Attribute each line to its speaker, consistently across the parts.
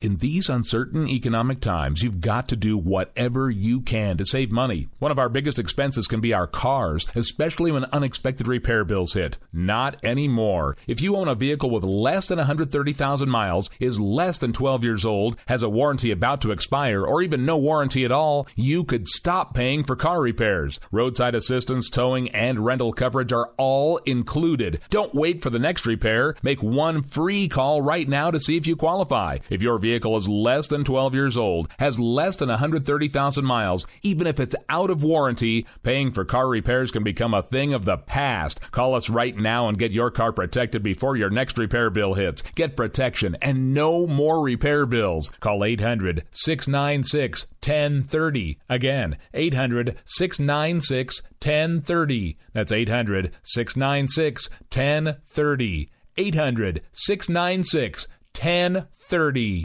Speaker 1: In these uncertain economic times, you've got to do whatever you can to save money. One of our biggest expenses can be our cars, especially when unexpected repair bills hit. Not anymore. If you own a vehicle with less than 130,000 miles, is less than 12 years old, has a warranty about to expire, or even no warranty at all, you could stop paying for car repairs. Roadside assistance, towing, and rental coverage are all included. Don't wait for the next repair. Make one free call right now to see if you qualify. If your vehicle is less than 12 years old, has less than 130,000 miles, even if it's out of warranty, paying for car repairs can become a thing of the past. Call us right now and get your car protected before your next repair bill hits. Get protection and no more repair bills. Call 800-696-1030. Again, 800-696-1030. That's 800-696-1030. 800-696-1030.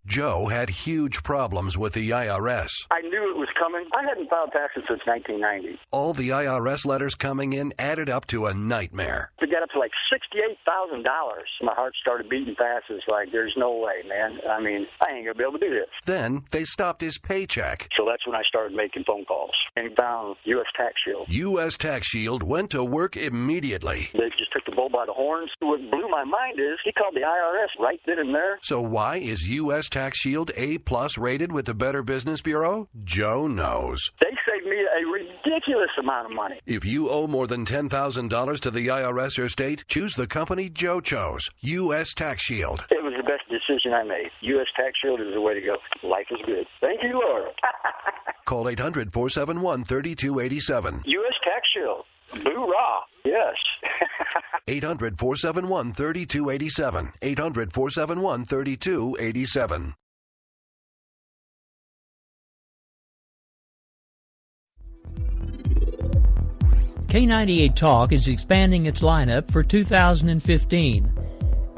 Speaker 2: Joe had huge problems with the IRS.
Speaker 3: I knew it was coming. I hadn't filed taxes since 1990.
Speaker 2: All the IRS letters coming in added up to a nightmare.
Speaker 3: To get up to like $68,000, my heart started beating fast. It's like, there's no way, man. I mean, I ain't going to be able to do this.
Speaker 2: Then they stopped his paycheck.
Speaker 3: So that's when I started making phone calls and found U.S. Tax Shield.
Speaker 2: U.S. Tax Shield went to work immediately.
Speaker 3: They just took the bull by the horns. What blew my mind is he called the IRS right then and there.
Speaker 2: So why is U.S. Tax Shield A+ rated with the Better Business Bureau? Joe knows.
Speaker 3: They saved me a ridiculous amount of money.
Speaker 2: If you owe more than $10,000 to the IRS or state, choose the company Joe chose, U.S. Tax Shield.
Speaker 3: It was the best decision I made. U.S. Tax Shield is the way to go. Life is good. Thank you, Lord.
Speaker 2: Call 800-471-3287.
Speaker 3: U.S. Tax Shield. Boo-rah. Yes.
Speaker 2: 800-471-3287. 800-471-3287.
Speaker 4: K98 Talk is expanding its lineup for 2015.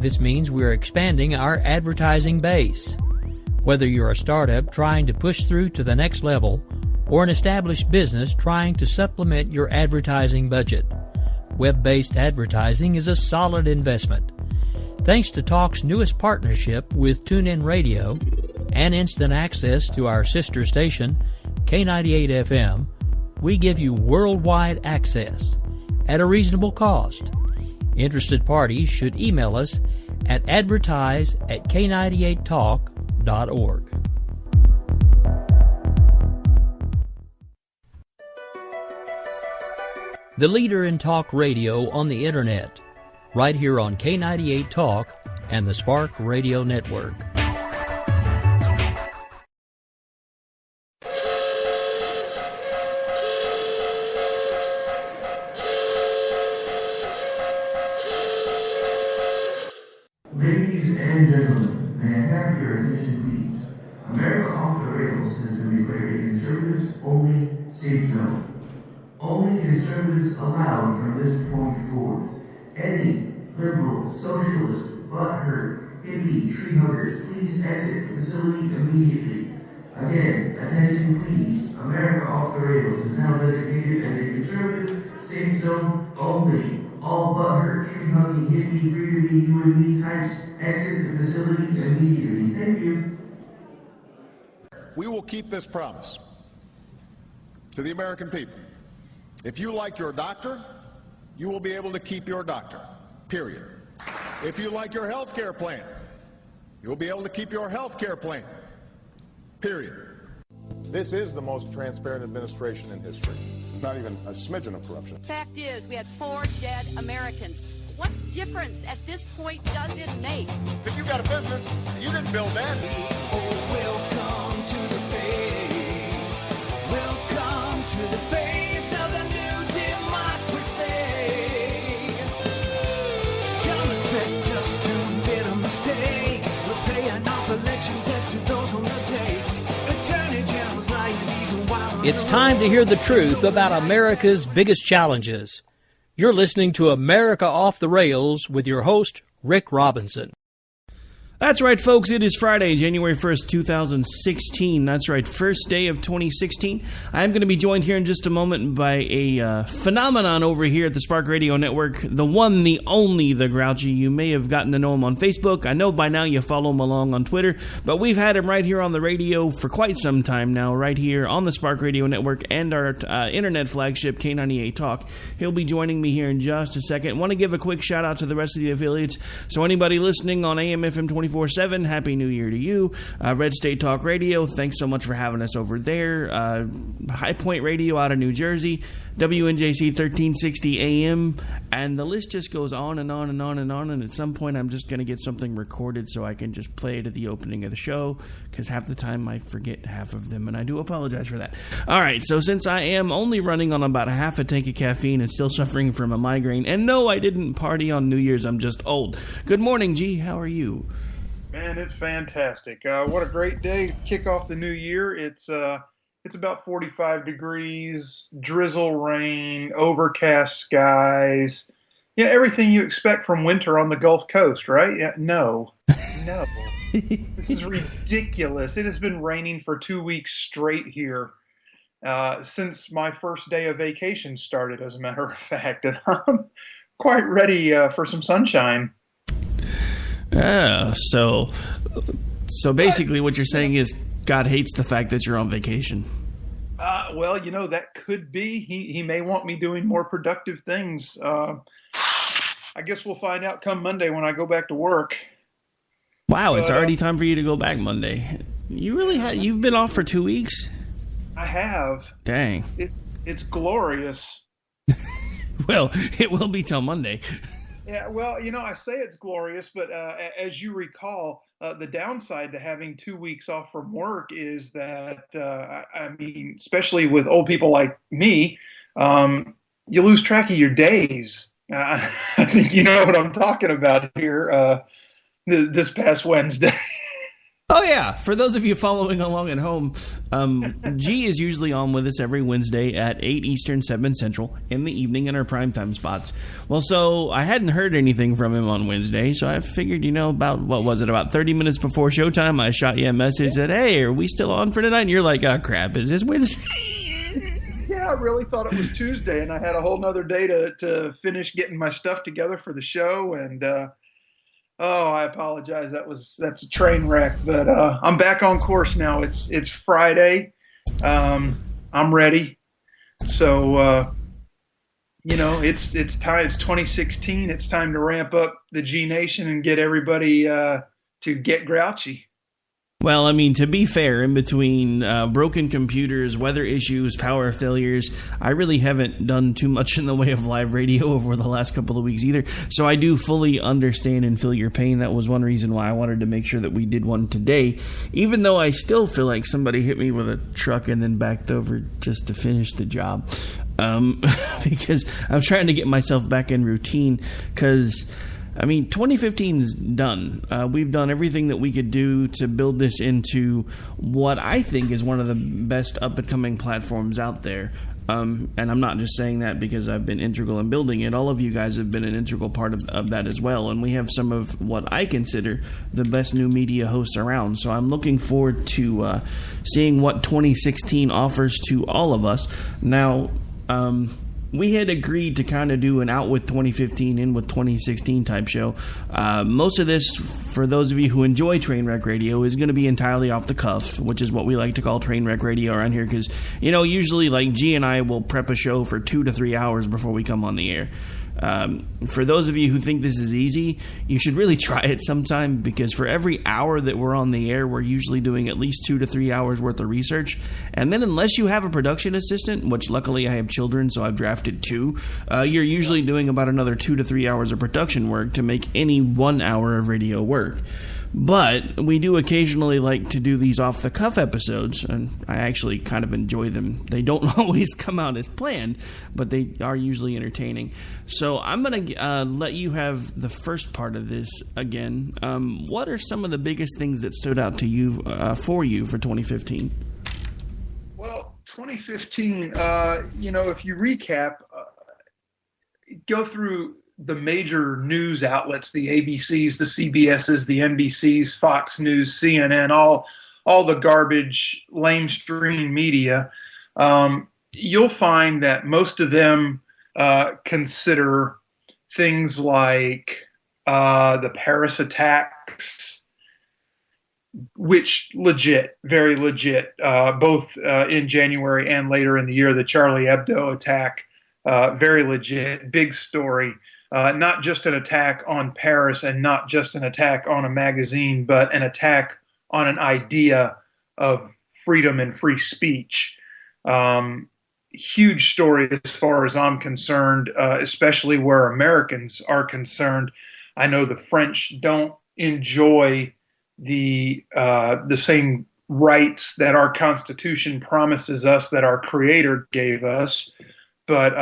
Speaker 4: This means we're expanding our advertising base. Whether you're a startup trying to push through to the next level or an established business trying to supplement your advertising budget, web-based advertising is a solid investment. Thanks to Talk's newest partnership with TuneIn Radio and instant access to our sister station, K98 FM, we give you worldwide access at a reasonable cost. Interested parties should email us at advertise@k98talk.org. The leader in talk radio on the Internet, right here on K98 Talk and the Spark Radio Network.
Speaker 5: Ladies and gentlemen, may I have your attention please? America Off the Rails has been declared a conservatives-only safe zone. Only conservatives allowed from this point forward. Any liberal, socialist, butthurt, hippie, tree huggers, please exit the facility immediately. Again, attention please. America Off the Rails is now designated as a conservative safe zone only. All butthurt, tree-hugging, hippie, free-to-be, you-and-me types exit the facility immediately. Thank you.
Speaker 6: We will keep this promise to the American people. If you like your doctor, you will be able to keep your doctor, period. If you like your health care plan, you will be able to keep your health care plan, period.
Speaker 7: This is the most transparent administration in history. Not even a smidgen of corruption.
Speaker 8: Fact is, we had 4 dead Americans. What difference at this point does it make?
Speaker 6: If you got a business, you didn't build that.
Speaker 9: Oh, welcome to the face. Welcome to the face of the new democracy. Don't expect us to admit a mistake. We're paying off election debts to those who will take. Attorney General's lying even while.
Speaker 4: It's time to hear the truth about America's biggest challenges. You're listening to America Off the Rails with your host, Rick Robinson.
Speaker 10: That's right, folks. It is Friday, January 1st, 2016. That's right, first day of 2016. I'm going to be joined here in just a moment by a phenomenon over here at the Spark Radio Network, the one, the only, the Grouchy. You may have gotten to know him on Facebook. I know by now you follow him along on Twitter, but we've had him right here on the radio for quite some time now, right here on the Spark Radio Network and our internet flagship, K98 Talk. He'll be joining me here in just a second. I want to give a quick shout-out to the rest of the affiliates. So anybody listening on AM/FM 24/7, Happy New Year to you. Red State Talk Radio, thanks so much for having us over there. High Point Radio out of New Jersey, WNJC 1360 AM, and the list just goes on and on and on and on, and at some point I'm just going to get something recorded so I can just play it at the opening of the show, because half the time I forget half of them, and I do apologize for that. All right, so since I am only running on about a half a tank of caffeine and still suffering from a migraine, and no, I didn't party on New Year's, I'm just old. Good morning, G. How are you?
Speaker 11: Man, it's fantastic. What a great day to kick off the new year. It's about 45 degrees, drizzle rain, overcast skies. Yeah, everything you expect from winter on the Gulf Coast, right? Yeah, no. This is ridiculous. It has been raining for 2 weeks straight here since my first day of vacation started, as a matter of fact. And I'm quite ready for some sunshine.
Speaker 10: So basically what you're saying is God hates the fact that you're on vacation.
Speaker 11: Well, that could be. He may want me doing more productive things. I guess we'll find out come Monday when I go back to work.
Speaker 10: Wow, it's already time for you to go back Monday. You've been off for 2 weeks?
Speaker 11: I have.
Speaker 10: Dang.
Speaker 11: It's glorious.
Speaker 10: Well, it will be till Monday.
Speaker 11: Yeah, well, I say it's glorious, but as you recall, the downside to having 2 weeks off from work is that, especially with old people like me, you lose track of your days. I think you know what I'm talking about here this past Wednesday.
Speaker 10: Oh, yeah. For those of you following along at home, G is usually on with us every Wednesday at 8 Eastern, 7 Central in the evening in our primetime spots. Well, so I hadn't heard anything from him on Wednesday, so I figured, about 30 minutes before showtime, I shot you a message that, hey, are we still on for tonight? And you're like, oh, crap, is this Wednesday?
Speaker 11: Yeah, I really thought it was Tuesday, and I had a whole nother day to finish getting my stuff together for the show, and I apologize. That's a train wreck, but I'm back on course now. It's Friday. I'm ready. So it's time. It's 2016. It's time to ramp up the G Nation and get everybody to get grouchy.
Speaker 10: Well, to be fair, in between broken computers, weather issues, power failures, I really haven't done too much in the way of live radio over the last couple of weeks either. So I do fully understand and feel your pain. That was one reason why I wanted to make sure that we did one today, even though I still feel like somebody hit me with a truck and then backed over just to finish the job. Because I'm trying to get myself back in routine, because 2015's done. We've done everything that we could do to build this into what I think is one of the best up-and-coming platforms out there. And I'm not just saying that because I've been integral in building it. All of you guys have been an integral part of that as well. And we have some of what I consider the best new media hosts around. So I'm looking forward to seeing what 2016 offers to all of us. Now, we had agreed to kind of do an out with 2015, in with 2016 type show. Most of this, for those of you who enjoy Trainwreck Radio, is going to be entirely off the cuff, which is what we like to call Trainwreck Radio around here, because, usually like G and I will prep a show for 2 to 3 hours before we come on the air. For those of you who think this is easy, you should really try it sometime, because for every hour that we're on the air, we're usually doing at least 2 to 3 hours worth of research. And then unless you have a production assistant, which luckily I have children, so I've drafted 2, you're usually doing about another 2 to 3 hours of production work to make any 1 hour of radio work. But we do occasionally like to do these off-the-cuff episodes, and I actually kind of enjoy them. They don't always come out as planned, but they are usually entertaining. So I'm going to let you have the first part of this again. What are some of the biggest things that stood out to you for 2015?
Speaker 11: Well, 2015, if you recap, go through the major news outlets, the ABCs, the CBSs, the NBCs, Fox News, CNN, all the garbage, lamestream media, you'll find that most of them consider things like the Paris attacks, which legit, very legit, both in January and later in the year, the Charlie Hebdo attack, very legit, big story. Not just an attack on Paris and not just an attack on a magazine, but an attack on an idea of freedom and free speech. Huge story as far as I'm concerned, especially where Americans are concerned. I know the French don't enjoy the same rights that our Constitution promises us, that our Creator gave us, but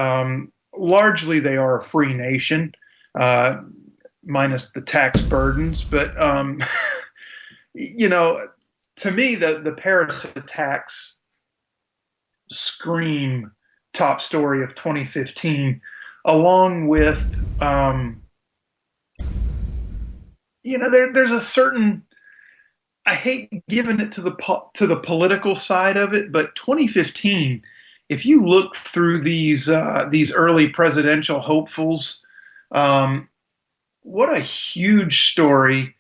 Speaker 11: largely they are a free nation, minus the tax burdens. But to me, the Paris attacks scream top story of 2015, along with there's a certain, I hate giving it to the political side of it, but 2015, if you look through these early presidential hopefuls, what a huge story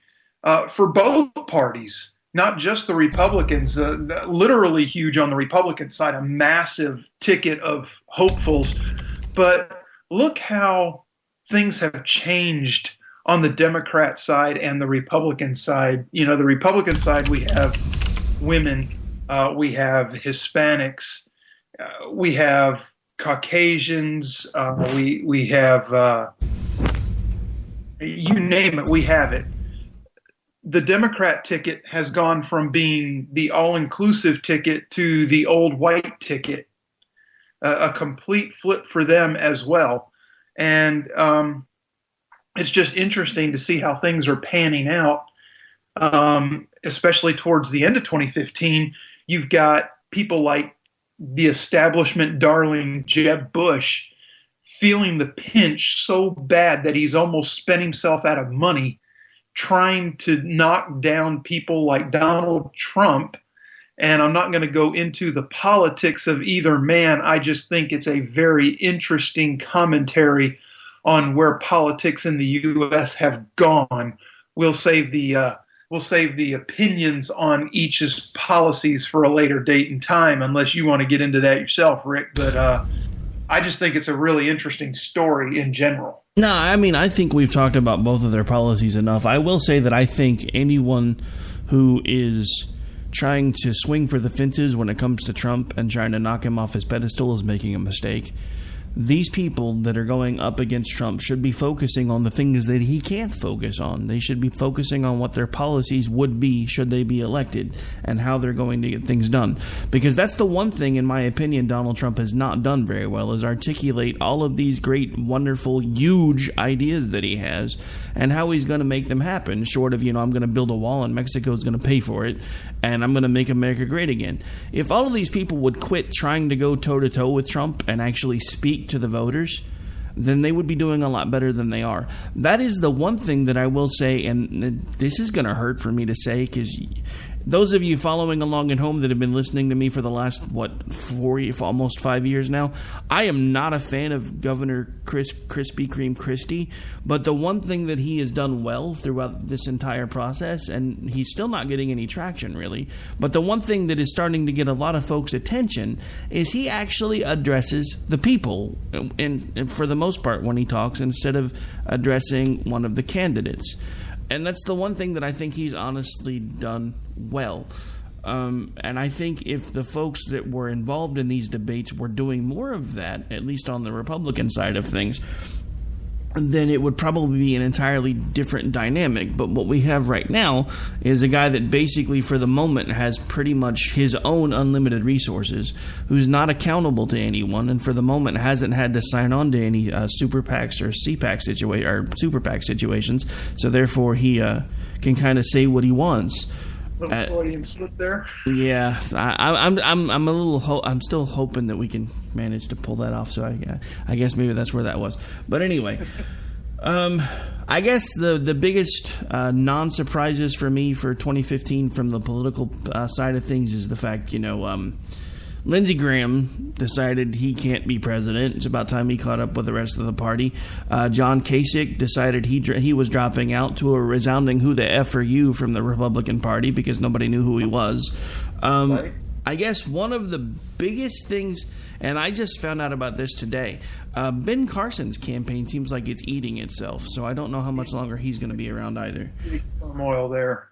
Speaker 11: for both parties, not just the Republicans, literally huge on the Republican side, a massive ticket of hopefuls. But look how things have changed on the Democrat side and the Republican side. The Republican side, we have women, we have Hispanics, we have Caucasians, we have, you name it, we have it. The Democrat ticket has gone from being the all-inclusive ticket to the old white ticket, a complete flip for them as well. And it's just interesting to see how things are panning out, especially towards the end of 2015. You've got people like the establishment darling Jeb Bush feeling the pinch so bad that he's almost spent himself out of money trying to knock down people like Donald Trump. And I'm not going to go into the politics of either man. I just think it's a very interesting commentary on where politics in the U.S. have gone. We'll save the opinions on each's policies for a later date and time, unless you want to get into that yourself, Rick. But I just think it's a really interesting story in general.
Speaker 10: No, I mean, I think we've talked about both of their policies enough. I will say that I think anyone who is trying to swing for the fences when it comes to Trump and trying to knock him off his pedestal is making a mistake. These people that are going up against Trump should be focusing on the things that he can't focus on. They should be focusing on what their policies would be should they be elected and how they're going to get things done. Because that's the one thing, in my opinion, Donald Trump has not done very well, is articulate all of these great, wonderful, huge ideas that he has and how he's going to make them happen, short of, I'm going to build a wall and Mexico's going to pay for it and I'm going to make America great again. If all of these people would quit trying to go toe-to-toe with Trump and actually speak to the voters, then they would be doing a lot better than they are. That is the one thing that I will say, and this is going to hurt for me to say, because those of you following along at home that have been listening to me for the last, almost 5 years now, I am not a fan of Governor Krispy Kreme Christie, but the one thing that he has done well throughout this entire process, and he's still not getting any traction really, but the one thing that is starting to get a lot of folks' attention is he actually addresses the people, and for the most part when he talks, instead of addressing one of the candidates. And that's the one thing that I think he's honestly done well. And I think if the folks that were involved in these debates were doing more of that, at least on the Republican side of things, then it would probably be an entirely different dynamic. But what we have right now is a guy that basically for the moment has pretty much his own unlimited resources, who's not accountable to anyone, and for the moment hasn't had to sign on to any super PACs or super PAC situations. So therefore he can kind of say what he wants.
Speaker 11: Little Freudian slip there.
Speaker 10: Yeah, I'm a little. I'm still hoping that we can manage to pull that off. So I guess maybe that's where that was. But anyway, I guess the biggest non-surprises for me for 2015 from the political side of things is the fact, Lindsey Graham decided he can't be president. It's about time he caught up with the rest of the party. John Kasich decided he was dropping out, to a resounding "who the F are you" from the Republican Party, because nobody knew who he was.
Speaker 11: Right.
Speaker 10: I guess one of the biggest things, and I just found out about this today, Ben Carson's campaign seems like it's eating itself, so I don't know how much longer he's going to be around either.
Speaker 11: Turmoil there.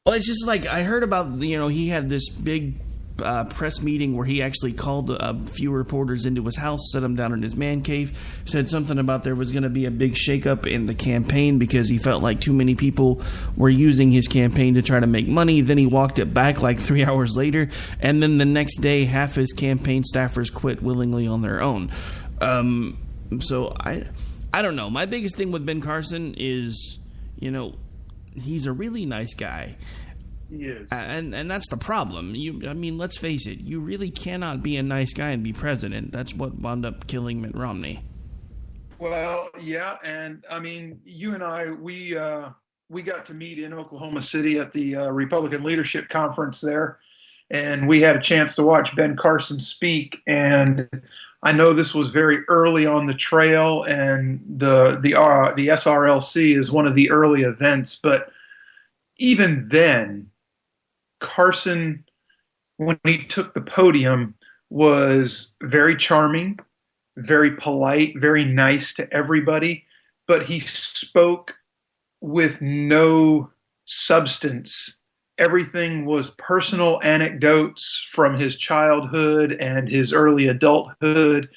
Speaker 10: Well, it's just like I heard about, he had this big press meeting where he actually called a few reporters into his house, set them down in his man cave, said something about there was going to be a big shakeup in the campaign because he felt like too many people were using his campaign to try to make money. Then he walked it back like 3 hours later, and then the next day half his campaign staffers quit willingly on their own. So I don't know. My biggest thing with Ben Carson is, he's a really nice guy.
Speaker 11: He is.
Speaker 10: And that's the problem. Let's face it. You really cannot be a nice guy and be president. That's what wound up killing Mitt Romney.
Speaker 11: Well, yeah, and you and I, we got to meet in Oklahoma City at the Republican Leadership Conference there, and we had a chance to watch Ben Carson speak. And I know this was very early on the trail, and the SRLC is one of the early events, but even then, Carson, when he took the podium, was very charming, very polite, very nice to everybody, but he spoke with no substance. Everything was personal anecdotes from his childhood and his early adulthood,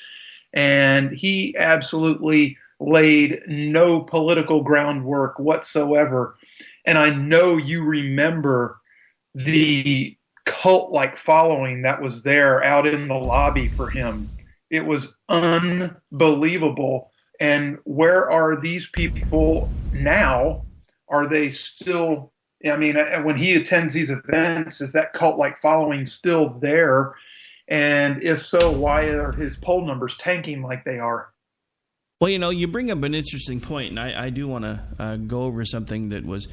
Speaker 11: and he absolutely laid no political groundwork whatsoever. And I know you remember the cult-like following that was there out in the lobby for him. It was unbelievable. And where are these people now? Are they still, when he attends these events, is that cult-like following still there? And if so, why are his poll numbers tanking like they are?
Speaker 10: Well, you bring up an interesting point, and I do want to go over something that was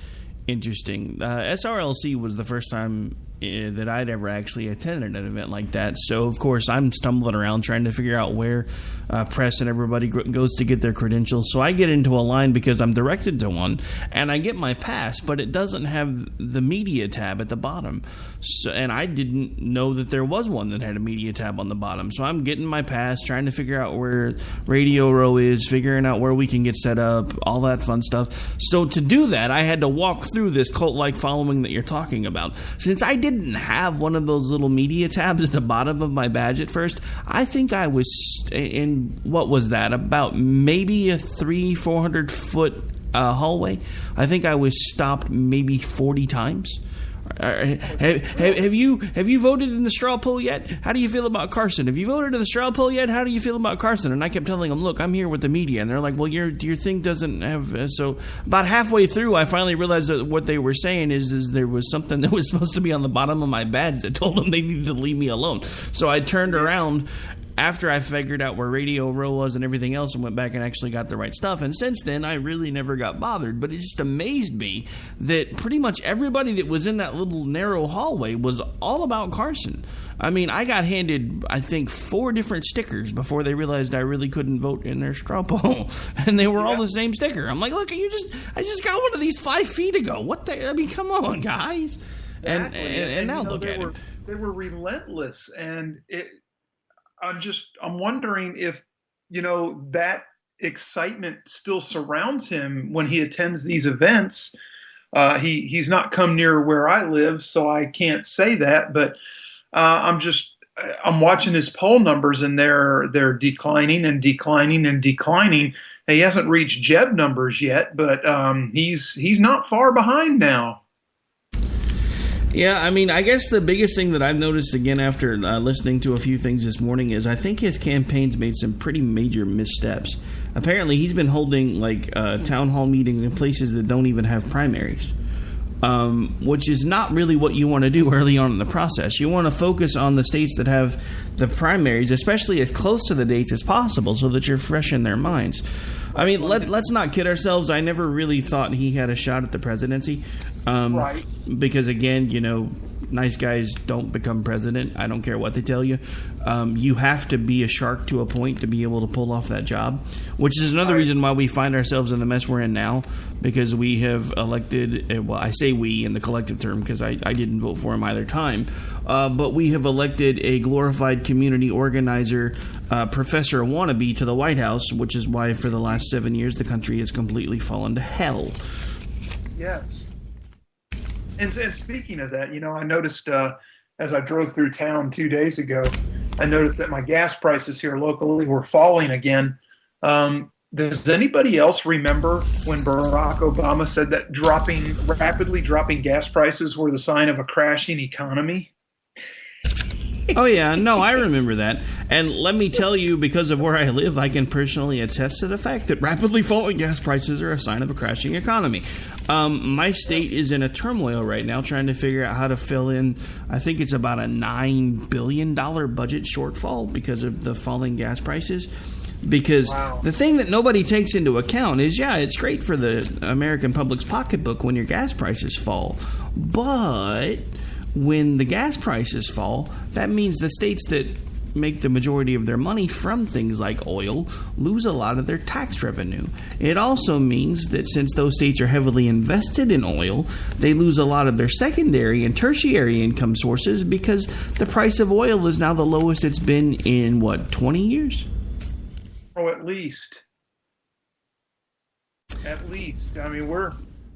Speaker 10: interesting. SRLC was the first time that I'd ever actually attended an event like that. So, of course, I'm stumbling around trying to figure out where press and everybody goes to get their credentials. So I get into a line because I'm directed to one, and I get my pass, but it doesn't have the media tab at the bottom. So, and I didn't know that there was one that had a media tab on the bottom. So I'm getting my pass, trying to figure out where Radio Row is, figuring out where we can get set up, all that fun stuff. So to do that, I had to walk through this cult-like following that you're talking about. Since I didn't have one of those little media tabs at the bottom of my badge at first, I think I was in, what was that, about maybe a 400 foot hallway. I think I was stopped maybe 40 times. Have you voted in the straw poll yet? How do you feel about Carson? Have you voted in the straw poll yet? How do you feel about Carson? And I kept telling them, look, I'm here with the media. And they're like, well, your thing doesn't have... So about halfway through, I finally realized that what they were saying is there was something that was supposed to be on the bottom of my badge that told them they needed to leave me alone. So I turned around after I figured out where Radio Row was and everything else and went back and actually got the right stuff. And since then, I really never got bothered. But it just amazed me that pretty much everybody that was in that little narrow hallway was all about Carson. I got handed, I think, 4 different stickers before they realized I really couldn't vote in their straw poll. And they were all the same sticker. I'm like, look, I just got one of these 5 feet ago. come on, guys.
Speaker 11: Exactly.
Speaker 10: And now look at it.
Speaker 11: They were relentless. And I'm wondering if, that excitement still surrounds him when he attends these events. He's not come near where I live, so I can't say that, but I'm watching his poll numbers, and they're declining and declining and declining. He hasn't reached Jeb numbers yet, but he's not far behind now.
Speaker 10: Yeah, I guess the biggest thing that I've noticed again after listening to a few things this morning is I think his campaign's made some pretty major missteps. Apparently, he's been holding town hall meetings in places that don't even have primaries. which is not really what you want to do early on in the process. You want to focus on the states that have the primaries, especially as close to the dates as possible, so that you're fresh in their minds. I mean, let's not kid ourselves. I never really thought he had a shot at the presidency.
Speaker 11: Right.
Speaker 10: Because, again, nice guys don't become president. I don't care what they tell you. You have to be a shark to a point to be able to pull off that job, which is another reason why we find ourselves in the mess we're in now, because we have elected, well, I say we in the collective term because I didn't vote for him either time, but we have elected a glorified community organizer, professor wannabe to the White House, which is why for the last 7 years the country has completely fallen to hell.
Speaker 11: Yes. And speaking of that, I noticed as I drove through town 2 days ago, I noticed that my gas prices here locally were falling again. Does anybody else remember when Barack Obama said that rapidly dropping gas prices were the sign of a crashing economy?
Speaker 10: Oh, yeah. No, I remember that. And let me tell you, because of where I live, I can personally attest to the fact that rapidly falling gas prices are a sign of a crashing economy. My state is in a turmoil right now trying to figure out how to fill in, I think it's about a $9 billion budget shortfall because of the falling gas prices. Because the thing that nobody takes into account is, yeah, it's great for the American public's pocketbook when your gas prices fall. But when the gas prices fall, that means the states that make the majority of their money from things like oil lose a lot of their tax revenue. It also means that since those states are heavily invested in oil, they lose a lot of their secondary and tertiary income sources because the price of oil is now the lowest it's been in, 20 years?
Speaker 11: Oh, at least. At least. I mean,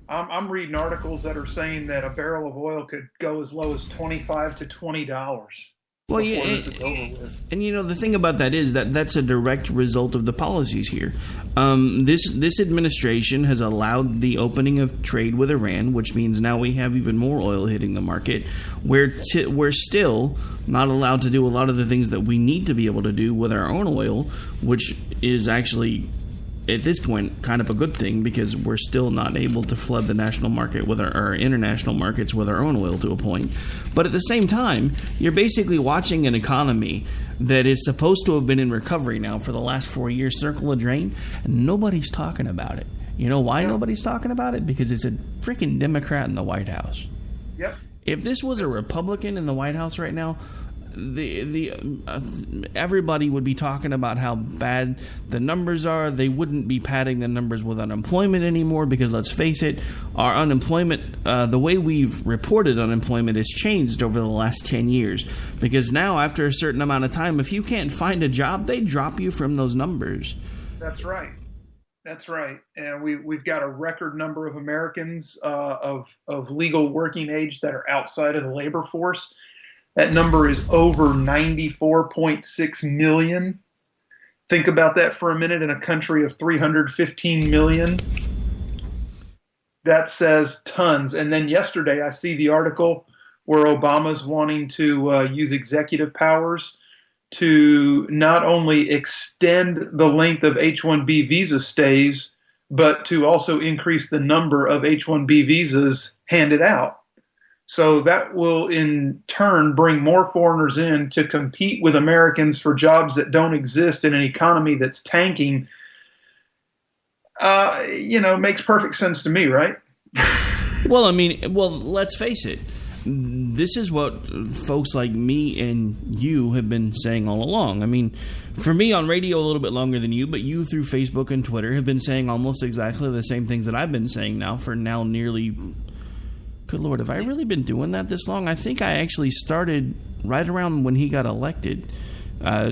Speaker 11: I'm reading articles that are saying that a barrel of oil could go as low as $25 to $20.
Speaker 10: Well, yeah, and the thing about that is that's a direct result of the policies here. This administration has allowed the opening of trade with Iran, which means now we have even more oil hitting the market. We're still not allowed to do a lot of the things that we need to be able to do with our own oil, which is actually, at this point, kind of a good thing because we're still not able to flood the national market with our international markets with our own oil to a point. But at the same time, you're basically watching an economy that is supposed to have been in recovery now for the last 4 years, circle the drain, and nobody's talking about it. You know why nobody's talking about it? Because it's a freaking Democrat in the White House.
Speaker 11: Yep.
Speaker 10: If this was a Republican in the White House right now, everybody would be talking about how bad the numbers are. They wouldn't be padding the numbers with unemployment anymore because, let's face it, our unemployment, the way we've reported unemployment has changed over the last 10 years. Because now, after a certain amount of time, if you can't find a job, they drop you from those numbers.
Speaker 11: That's right. That's right. And we've got a record number of Americans of legal working age that are outside of the labor force. That number is over 94.6 million. Think about that for a minute in a country of 315 million. That says tons. And then yesterday I see the article where Obama's wanting to use executive powers to not only extend the length of H-1B visa stays, but to also increase the number of H-1B visas handed out. So that will in turn bring more foreigners in to compete with Americans for jobs that don't exist in an economy that's tanking. Makes perfect sense to me, right?
Speaker 10: Well, let's face it. This is what folks like me and you have been saying all along. I mean, for me on radio a little bit longer than you, but you through Facebook and Twitter have been saying almost exactly the same things that I've been saying now for nearly... Good Lord, have I really been doing that this long? I think I actually started right around when he got elected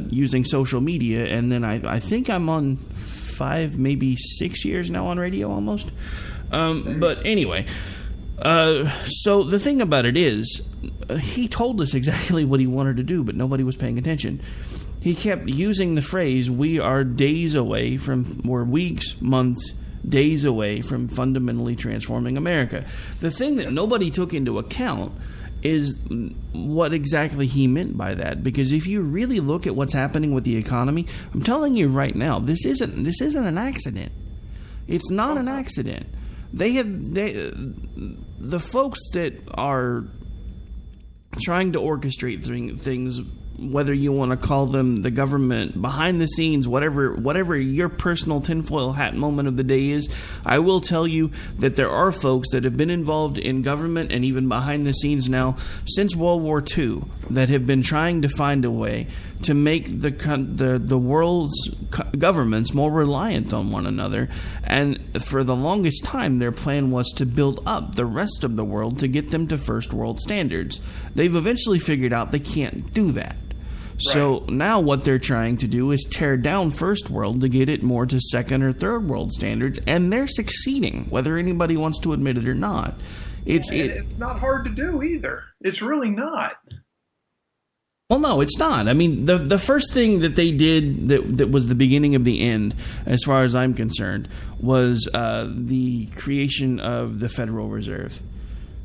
Speaker 10: using social media, and then I think I'm on 5, maybe 6 years now on radio almost. But anyway, so the thing about it is, he told us exactly what he wanted to do, but nobody was paying attention. He kept using the phrase, we are days away from, or weeks, months, days away from fundamentally transforming America. The thing that nobody took into account is what exactly he meant by that. Because if you really look at what's happening with the economy, I'm telling you right now, this isn't an accident. It's not an accident. the folks that are trying to orchestrate things, whether you want to call them the government, behind the scenes, whatever your personal tinfoil hat moment of the day is, I will tell you that there are folks that have been involved in government and even behind the scenes now since World War II that have been trying to find a way to make the world's governments more reliant on one another. And for the longest time, their plan was to build up the rest of the world to get them to first world standards. They've eventually figured out they can't do that. So now what they're trying to do is tear down first world to get it more to second or third world standards, and they're succeeding, whether anybody wants to admit it or not. It's
Speaker 11: not hard to do either. It's really not.
Speaker 10: Well, no, it's not. I mean, the first thing that they did that was the beginning of the end, as far as I'm concerned, was the creation of the Federal Reserve.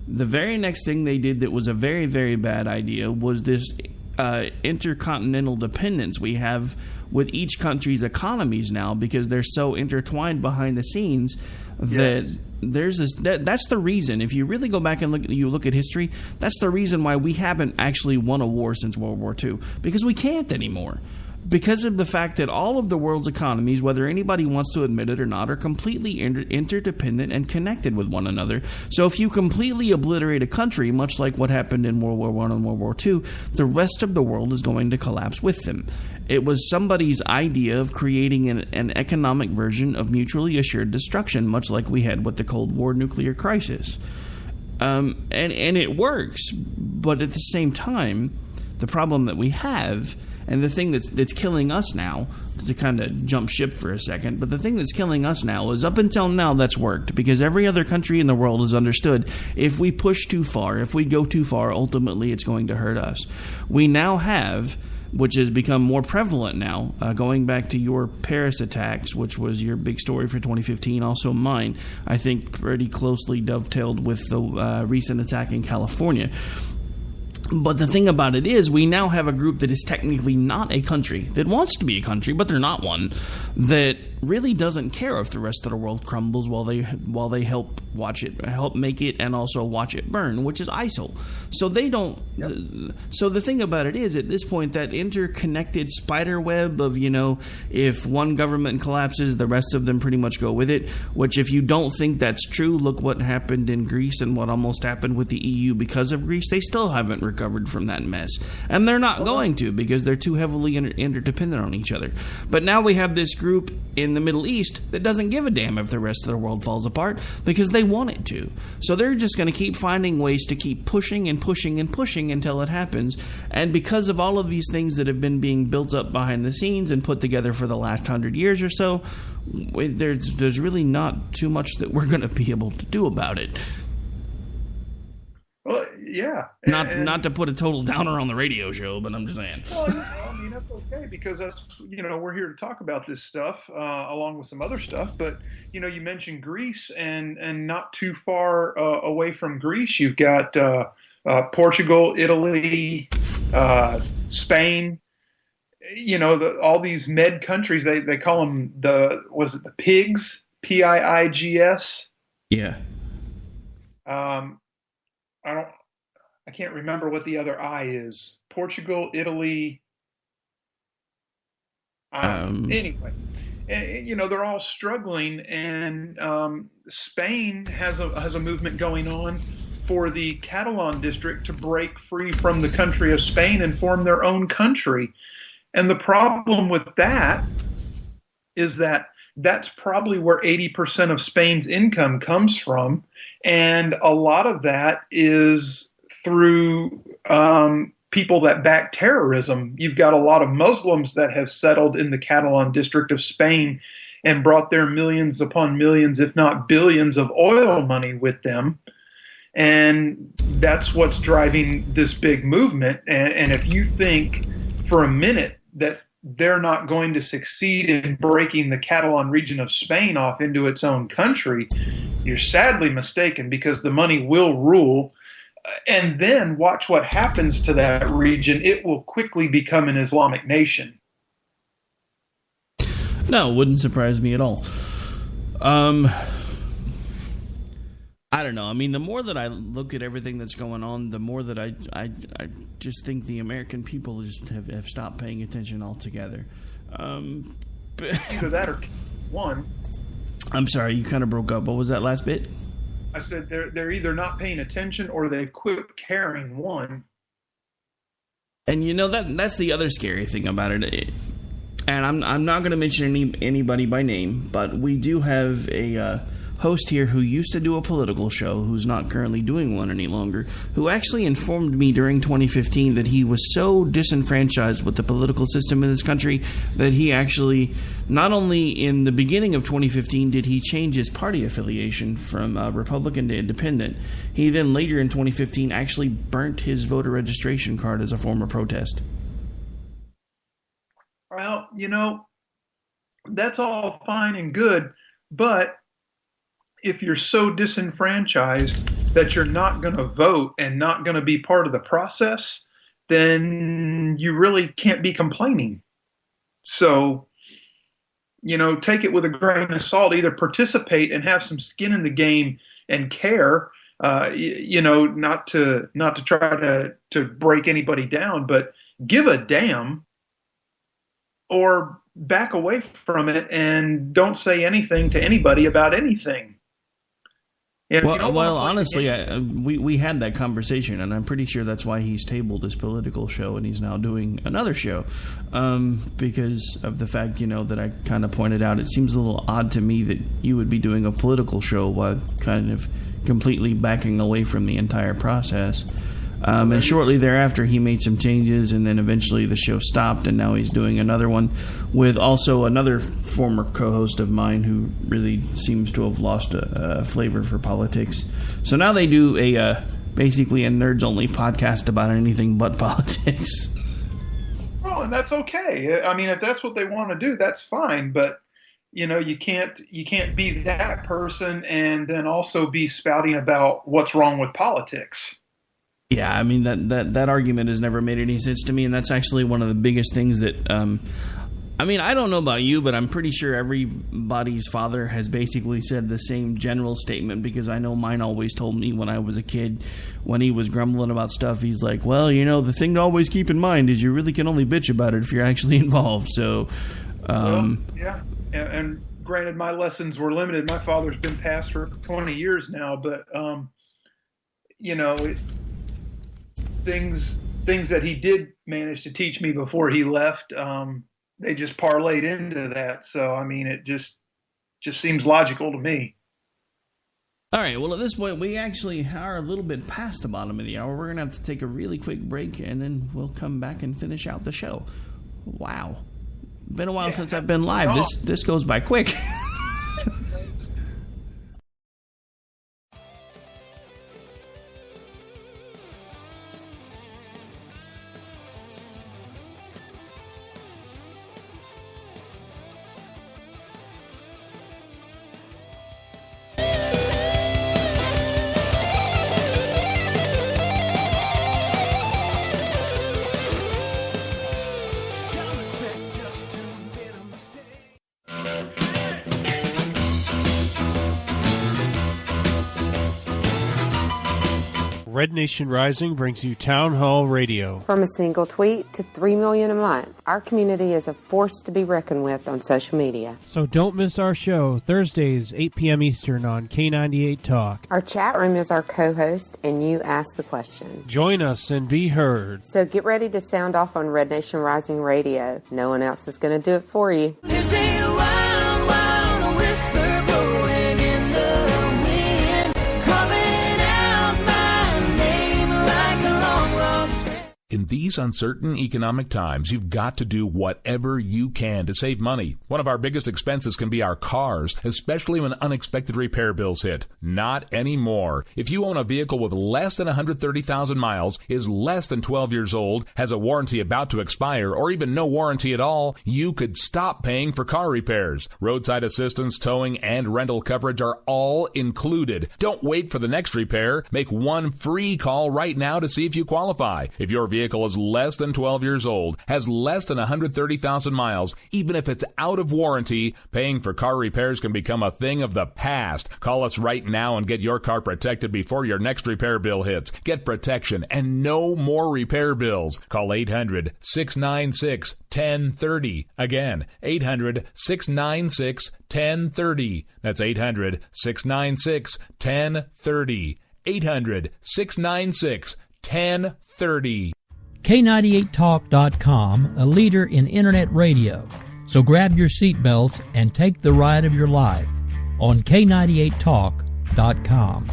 Speaker 10: The very next thing they did that was a very, very bad idea was this intercontinental dependence we have with each country's economies now, because they're so intertwined behind the scenes that there's this. That's the reason. If you really go back and look at history, that's the reason why we haven't actually won a war since World War II, because we can't anymore. Because of the fact that all of the world's economies, whether anybody wants to admit it or not, are completely interdependent and connected with one another. So if you completely obliterate a country, much like what happened in World War I and World War II, the rest of the world is going to collapse with them. It was somebody's idea of creating an economic version of mutually assured destruction, much like we had with the Cold War nuclear crisis. And it works, but at the same time, the problem that we have, and the thing that's killing us now, to kind of jump ship for a second, but the thing that's killing us now is up until now that's worked, because every other country in the world has understood if we push too far, if we go too far, ultimately it's going to hurt us. We now have, which has become more prevalent now, going back to your Paris attacks, which was your big story for 2015, also mine, I think pretty closely dovetailed with the recent attack in California. But the thing about it is, we now have a group that is technically not a country, that wants to be a country, but they're not one, that really doesn't care if the rest of the world crumbles while they help make it, and also watch it burn, which is ISIL. So they don't. Yep. So the thing about it is, at this point, that interconnected spider web of, if one government collapses, the rest of them pretty much go with it. Which, if you don't think that's true, look what happened in Greece and what almost happened with the EU because of Greece. They still haven't recovered from that mess, and they're not going to, because they're too heavily interdependent on each other. But now we have this group in the Middle East that doesn't give a damn if the rest of the world falls apart, because they want it to. So they're just going to keep finding ways to keep pushing and pushing and pushing until it happens. And because of all of these things that have been being built up behind the scenes and put together for the last 100 years or so, there's really not too much that we're going to be able to do about it.
Speaker 11: Well, yeah.
Speaker 10: Not to put a total downer on the radio show, but I'm just saying.
Speaker 11: Well, I mean, that's okay, because that's, we're here to talk about this stuff along with some other stuff. But, you mentioned Greece, and not too far away from Greece, you've got Portugal, Italy, Spain. All these Med countries, they call them the PIGS, PIIGS?
Speaker 10: Yeah.
Speaker 11: I can't remember what the other I is. Portugal, Italy. Anyway, and, they're all struggling, and Spain has a movement going on for the Catalan district to break free from the country of Spain and form their own country. And the problem with that is that that's probably where 80% of Spain's income comes from. And a lot of that is through people that back terrorism. You've got a lot of Muslims that have settled in the Catalan district of Spain and brought their millions upon millions, if not billions, of oil money with them. And that's what's driving this big movement. And if you think for a minute that they're not going to succeed in breaking the Catalan region of Spain off into its own country, you're sadly mistaken, because the money will rule. And then watch what happens to that region. It will quickly become an Islamic nation.
Speaker 10: No, it wouldn't surprise me at all. I don't know. I mean, the more that I look at everything that's going on, the more that I just think the American people just have stopped paying attention altogether.
Speaker 11: Either that or one.
Speaker 10: I'm sorry, you kind of broke up. What was that last bit?
Speaker 11: I said they're either not paying attention or they quit caring. One.
Speaker 10: And you know that's the other scary thing about it. And I'm not going to mention anybody by name, but we do have a host here who used to do a political show, who's not currently doing one any longer, who actually informed me during 2015 that he was so disenfranchised with the political system in this country that he actually, not only in the beginning of 2015 did he change his party affiliation from Republican to Independent, he then later in 2015 actually burnt his voter registration card as a form of protest.
Speaker 11: Well, that's all fine and good, but if you're so disenfranchised that you're not going to vote and not going to be part of the process, then you really can't be complaining. So, take it with a grain of salt. Either participate and have some skin in the game and care, not to try to break anybody down, but give a damn, or back away from it and don't say anything to anybody about anything.
Speaker 10: Well, honestly, we had that conversation, and I'm pretty sure that's why he's tabled his political show, and he's now doing another show, because of the fact, that I kind of pointed out. It seems a little odd to me that you would be doing a political show while kind of completely backing away from the entire process. And shortly thereafter, he made some changes, and then eventually the show stopped, and now he's doing another one with also another former co-host of mine who really seems to have lost a flavor for politics. So now they do basically a nerds-only podcast about anything but politics.
Speaker 11: Oh, and that's okay. I mean, if that's what they want to do, that's fine. But you can't be that person and then also be spouting about what's wrong with politics.
Speaker 10: Yeah, I mean, that argument has never made any sense to me, and that's actually one of the biggest things that, I mean, I don't know about you, but I'm pretty sure everybody's father has basically said the same general statement, because I know mine always told me when I was a kid, when he was grumbling about stuff, he's like, well, the thing to always keep in mind is you really can only bitch about it if you're actually involved, so...
Speaker 11: yeah, and granted, my lessons were limited. My father's been passed for 20 years now, but, things that he did manage to teach me before he left, they just parlayed into that. So, I mean, it just seems logical to me.
Speaker 10: All right, well, at this point, we actually are a little bit past the bottom of the hour. We're going to have to take a really quick break, and then we'll come back and finish out the show. Wow. Been a while since I've been live. This goes by quick.
Speaker 12: Red Nation Rising brings you Town Hall Radio.
Speaker 13: From a single tweet to 3 million a month, our community is a force to be reckoned with on social media.
Speaker 12: So don't miss our show, Thursdays, 8 p.m. Eastern on K98 Talk.
Speaker 13: Our chat room is our co-host, and you ask the question.
Speaker 12: Join us and be heard.
Speaker 13: So get ready to sound off on Red Nation Rising Radio. No one else is going to do it for you.
Speaker 9: There's a wild, wild whisper blowing in the wind, calling out my name like a long lost friend.
Speaker 1: In these uncertain economic times, you've got to do whatever you can to save money. One of our biggest expenses can be our cars, especially when unexpected repair bills hit. Not anymore. If you own a vehicle with less than 130,000 miles, is less than 12 years old, has a warranty about to expire, or even no warranty at all, you could stop paying for car repairs. Roadside assistance, towing, and rental coverage are all included. Don't wait for the next repair. Make one free call right now to see if you qualify. If your vehicle is less than 12 years old, has less than 130,000 miles, even if it's out of warranty, paying for car repairs can become a thing of the past. Call us right now and get your car protected before your next repair bill hits. Get protection and no more repair bills. Call 800-696-1030. Again, 800-696-1030. That's 800-696-1030. 800-696-1030.
Speaker 4: K98Talk.com, a leader in Internet radio. So grab your seatbelts and take the ride of your life on K98Talk.com.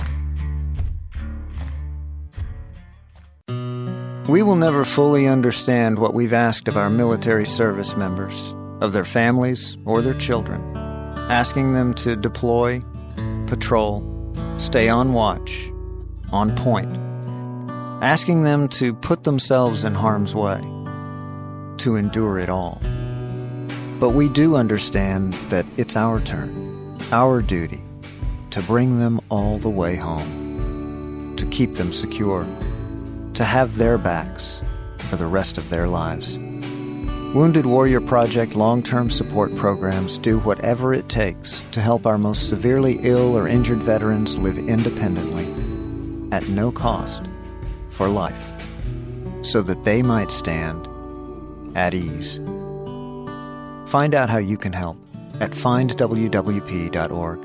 Speaker 14: We will never fully understand what we've asked of our military service members, of their families or their children, asking them to deploy, patrol, stay on watch, on point, asking them to put themselves in harm's way, to endure it all. But we do understand that it's our turn, our duty, to bring them all the way home, to keep them secure, to have their backs for the rest of their lives. Wounded Warrior Project long-term support programs do whatever it takes to help our most severely ill or injured veterans live independently, at no cost, for life, so that they might stand at ease. Find out how you can help at findwwp.org.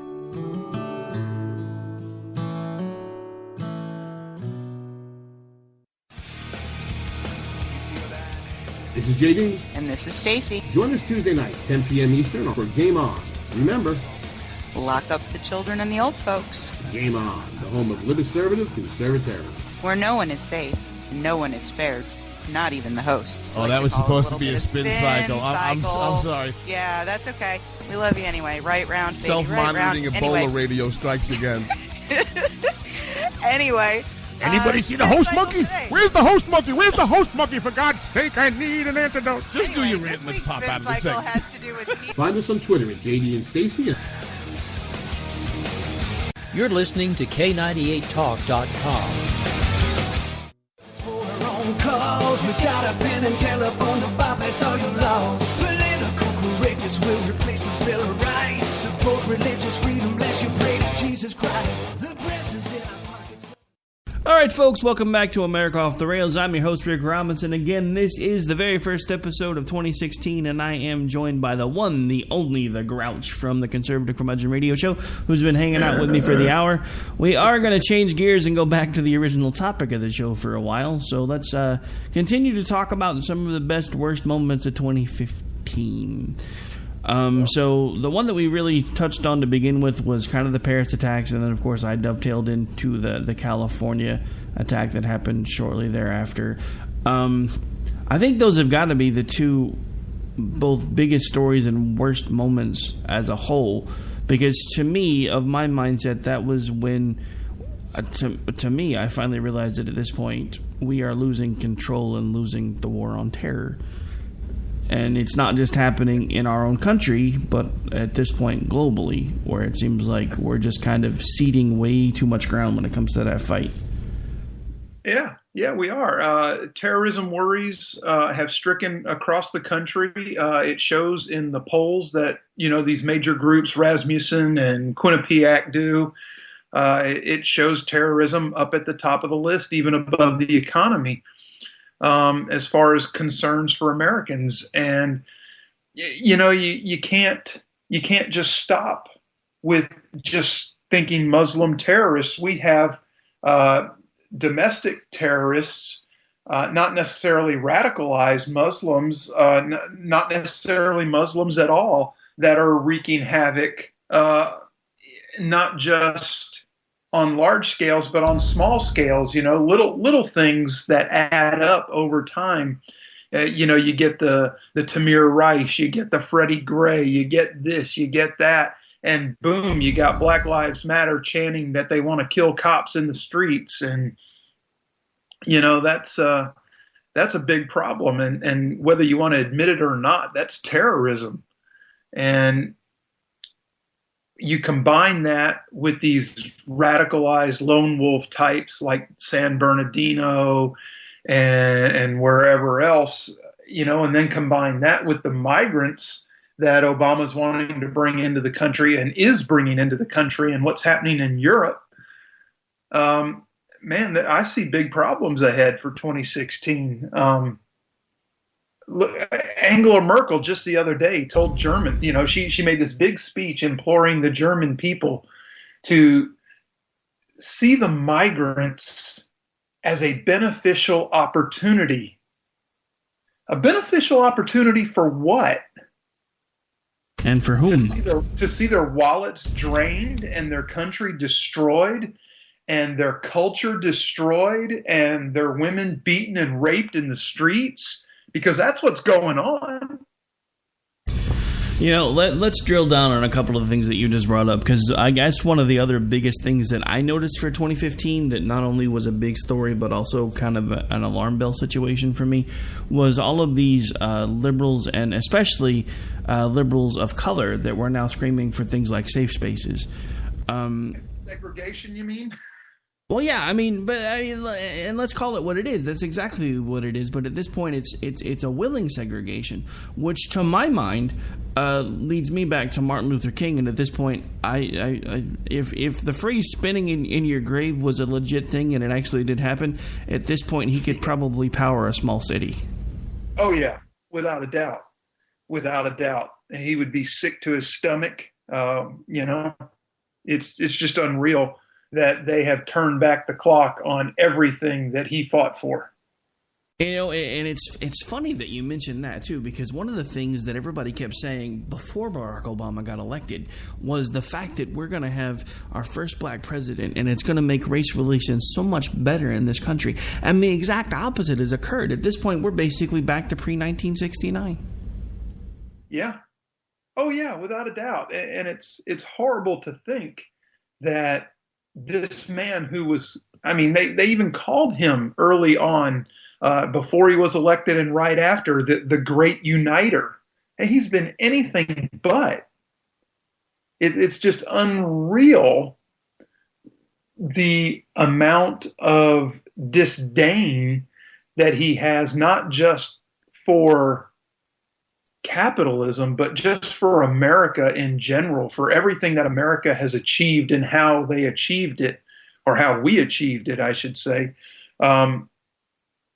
Speaker 15: This is JD.
Speaker 16: And this is Stacy.
Speaker 15: Join us Tuesday nights, 10 p.m. Eastern, for Game On. Remember,
Speaker 16: lock up the children and the old folks.
Speaker 15: Game On, the home of libertarianism, conservatism.
Speaker 16: Where no one is safe, and no one is spared, not even the hosts.
Speaker 17: Oh, that was supposed to be a spin cycle. I'm sorry.
Speaker 16: Yeah, that's okay. We love you anyway. Right round, baby.
Speaker 17: Self-monitoring
Speaker 16: right
Speaker 17: Ebola radio strikes again.
Speaker 16: Anyway.
Speaker 17: Anybody see the host monkey? Where's the host monkey? Where's the host monkey? For God's sake, I need an antidote. Just do your rant. Let's pop out of the segment.
Speaker 15: Find us on Twitter at JD and Stacy.
Speaker 4: You're listening to K98Talk.com.
Speaker 9: Calls. We got a pen and telephone to bypass all your laws. Political correctness will replace the Bill of Rights. Support religious freedom, bless you, pray to Jesus Christ. The press is in our pockets.
Speaker 10: All right, folks, welcome back to America Off the Rails. I'm your host, Rick Robinson. Again, this is the very first episode of 2016, and I am joined by the one, the only, the Grouch from the Conservative Curmudgeon Radio Show, who's been hanging out with me for the hour. We are going to change gears and go back to the original topic of the show for a while, so let's continue to talk about some of the best, worst moments of 2015. So the one that we really touched on to begin with was kind of the Paris attacks, and then of course I dovetailed into the California attack that happened shortly thereafter. I think those have got to be the two both biggest stories and worst moments as a whole, because to me, of my mindset, that was when to me I finally realized that at this point we are losing control and losing the war on terror. And it's not just happening in our own country, but at this point globally, where it seems like we're just kind of ceding way too much ground when it comes to that fight.
Speaker 11: Yeah, we are. Terrorism worries have stricken across the country. It shows in the polls that, these major groups, Rasmussen and Quinnipiac do. It shows terrorism up at the top of the list, even above the economy. As far as concerns for Americans. And, you can't just stop with just thinking Muslim terrorists. We have domestic terrorists, not necessarily radicalized Muslims, not necessarily Muslims at all, that are wreaking havoc, not just on large scales, but on small scales, little things that add up over time. You get the Tamir Rice, you get the Freddie Gray, you get this, you get that, and boom, you got Black Lives Matter chanting that they want to kill cops in the streets. And, that's a big problem. And whether you want to admit it or not, that's terrorism. And you combine that with these radicalized lone wolf types like San Bernardino and wherever else, and then combine that with the migrants that Obama's wanting to bring into the country and is bringing into the country, and what's happening in Europe. Man, I see big problems ahead for 2016. Look, Angela Merkel just the other day told German, she made this big speech imploring the German people to see the migrants as a beneficial opportunity. A beneficial opportunity for what?
Speaker 10: And for whom?
Speaker 11: To see their wallets drained and their country destroyed and their culture destroyed and their women beaten and raped in the streets, because that's what's going on.
Speaker 10: Let's drill down on a couple of the things that you just brought up, because I guess one of the other biggest things that I noticed for 2015 that not only was a big story but also kind of an alarm bell situation for me was all of these liberals, and especially liberals of color, that were now screaming for things like safe spaces.
Speaker 11: Segregation, you mean?
Speaker 10: Well, yeah, and let's call it what it is. That's exactly what it is. But at this point, it's a willing segregation, which, to my mind, leads me back to Martin Luther King. And at this point, if the phrase "spinning in your grave" was a legit thing and it actually did happen, at this point, he could probably power a small city.
Speaker 11: Oh yeah, without a doubt, and he would be sick to his stomach. It's just unreal that they have turned back the clock on everything that he fought for.
Speaker 10: And it's funny that you mentioned that, too, because one of the things that everybody kept saying before Barack Obama got elected was the fact that we're going to have our first black president, and it's going to make race relations so much better in this country. And the exact opposite has occurred. At this point, we're basically back to pre-1969.
Speaker 11: Yeah. Oh, yeah, without a doubt. And it's horrible to think that this man who was, they even called him early on, before he was elected and right after, the great uniter. And he's been anything but. It's just unreal the amount of disdain that he has, not just for capitalism, but just for America in general, for everything that America has achieved and how they achieved it, or how we achieved it, I should say.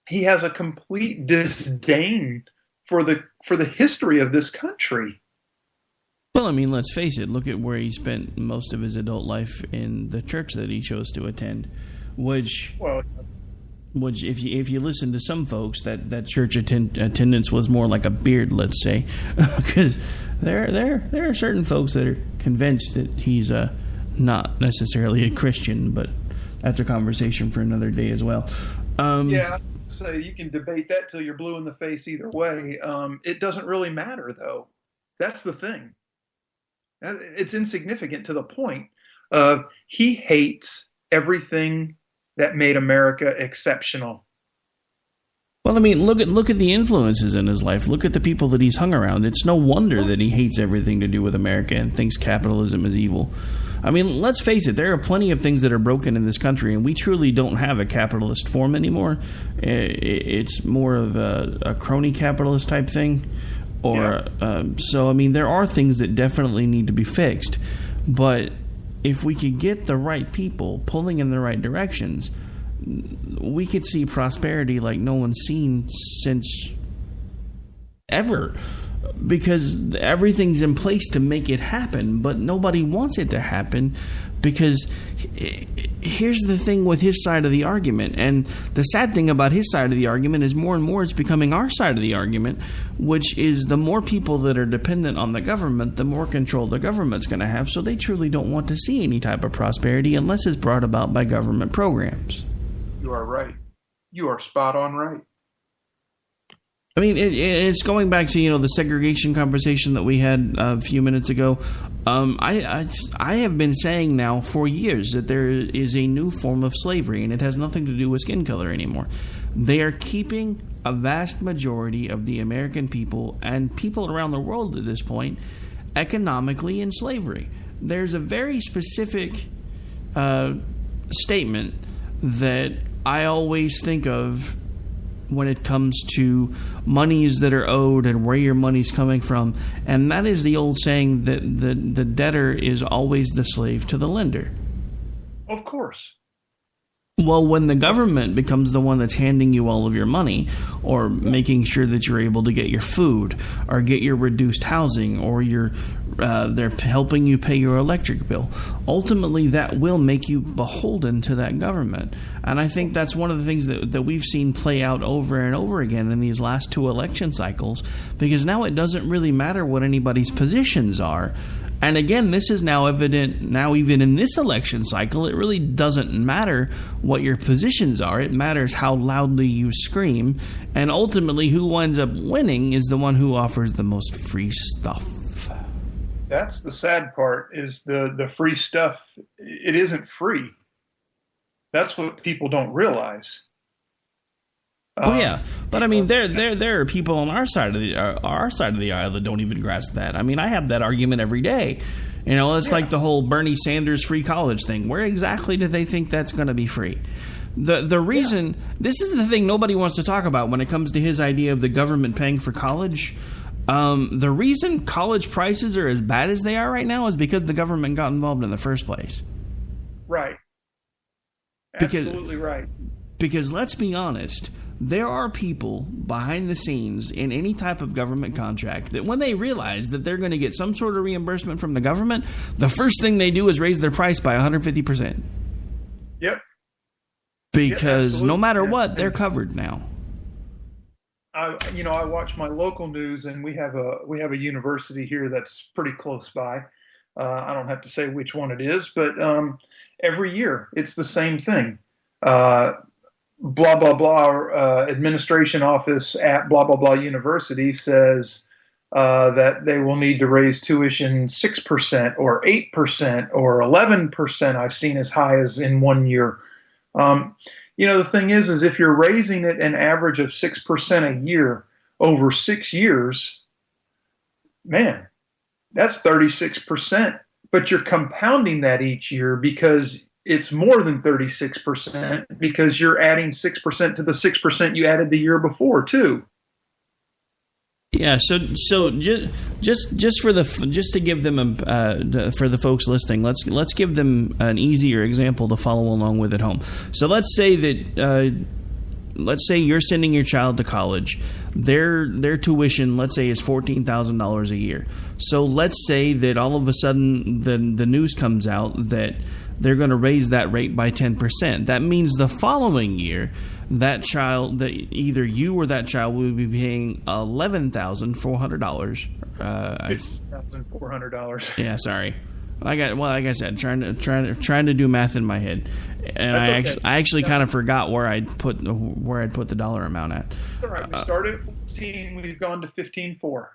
Speaker 11: He has a complete disdain for the history of this country.
Speaker 10: Well, let's face it. Look at where he spent most of his adult life in the church that he chose to attend, which if you listen to some folks, that church attendance was more like a beard, let's say, because there are certain folks that are convinced that he's not necessarily a Christian, but that's a conversation for another day as well.
Speaker 11: So you can debate that till you're blue in the face either way. It doesn't really matter, though. That's the thing. It's insignificant to the point of he hates everything that made America exceptional.
Speaker 10: Well, look at the influences in his life. Look at the people that he's hung around. It's no wonder that he hates everything to do with America and thinks capitalism is evil. Let's face it, there are plenty of things that are broken in this country, and we truly don't have a capitalist form anymore. It's more of a crony capitalist type thing. So there are things that definitely need to be fixed. But if we could get the right people pulling in the right directions, we could see prosperity like no one's seen since ever. Because everything's in place to make it happen, but nobody wants it to happen, because here's the thing with his side of the argument. And the sad thing about his side of the argument is more and more it's becoming our side of the argument, which is the more people that are dependent on the government, the more control the government's going to have. So they truly don't want to see any type of prosperity unless it's brought about by government programs.
Speaker 11: You are right. You are spot on right.
Speaker 10: It's going back to, the segregation conversation that we had a few minutes ago. I have been saying now for years that there is a new form of slavery, and it has nothing to do with skin color anymore. They are keeping a vast majority of the American people and people around the world at this point economically in slavery. There's a very specific statement that I always think of when it comes to monies that are owed and where your money's coming from. And that is the old saying that the debtor is always the slave to the lender.
Speaker 11: Of course.
Speaker 10: Well, when the government becomes the one that's handing you all of your money, or making sure that you're able to get your food, or get your reduced housing, or they're helping you pay your electric bill, ultimately that will make you beholden to that government. And I think that's one of the things that we've seen play out over and over again in these last 2 election cycles, because now it doesn't really matter what anybody's positions are. And again, this is now evident now even in this election cycle. It really doesn't matter what your positions are. It matters how loudly you scream. And ultimately, who winds up winning is the one who offers the most free stuff.
Speaker 11: That's the sad part, is the free stuff. It isn't free. That's what people don't realize.
Speaker 10: Oh yeah, but I mean, there are people on our side of the aisle that don't even grasp that. I mean, I have that argument every day. You know, it's like the whole Bernie Sanders free college thing. Where exactly do they think that's going to be free? The reason this is the thing nobody wants to talk about when it comes to his idea of the government paying for college. The reason college prices are as bad as they are right now is because the government got involved in the first place.
Speaker 11: Right. Absolutely right.
Speaker 10: Because let's be honest. There are people behind the scenes in any type of government contract that when they realize that they're going to get some sort of reimbursement from the government, the first thing they do is raise their price by 150%.
Speaker 11: Yep.
Speaker 10: Because no matter what, they're covered now.
Speaker 11: I watch my local news, and we have a university here that's pretty close by. I don't have to say which one it is, but every year it's the same thing. Blah, blah, blah, administration office at blah, blah, blah university says that they will need to raise tuition 6% or 8% or 11%. I've seen as high as in 1 year. The thing is if you're raising it an average of 6% a year over 6 years, man, that's 36%. But you're compounding that each year because it's more than 36% because you're adding 6% to the 6% you added the year before too.
Speaker 10: Yeah, so just to give them for the folks listening, let's give them an easier example to follow along with at home. So let's say you're sending your child to college. Their tuition, let's say, is $14,000 a year. So let's say that all of a sudden the news comes out that they're going to raise that rate by 10%. That means the following year, that child, either you or that child will be paying $11,400.
Speaker 11: $11,400.
Speaker 10: Yeah, sorry. Like I said, trying to do math in my head, and I actually kind of forgot where I'd put the dollar amount at.
Speaker 11: It's all right. We started at 14. We've gone to 15.4.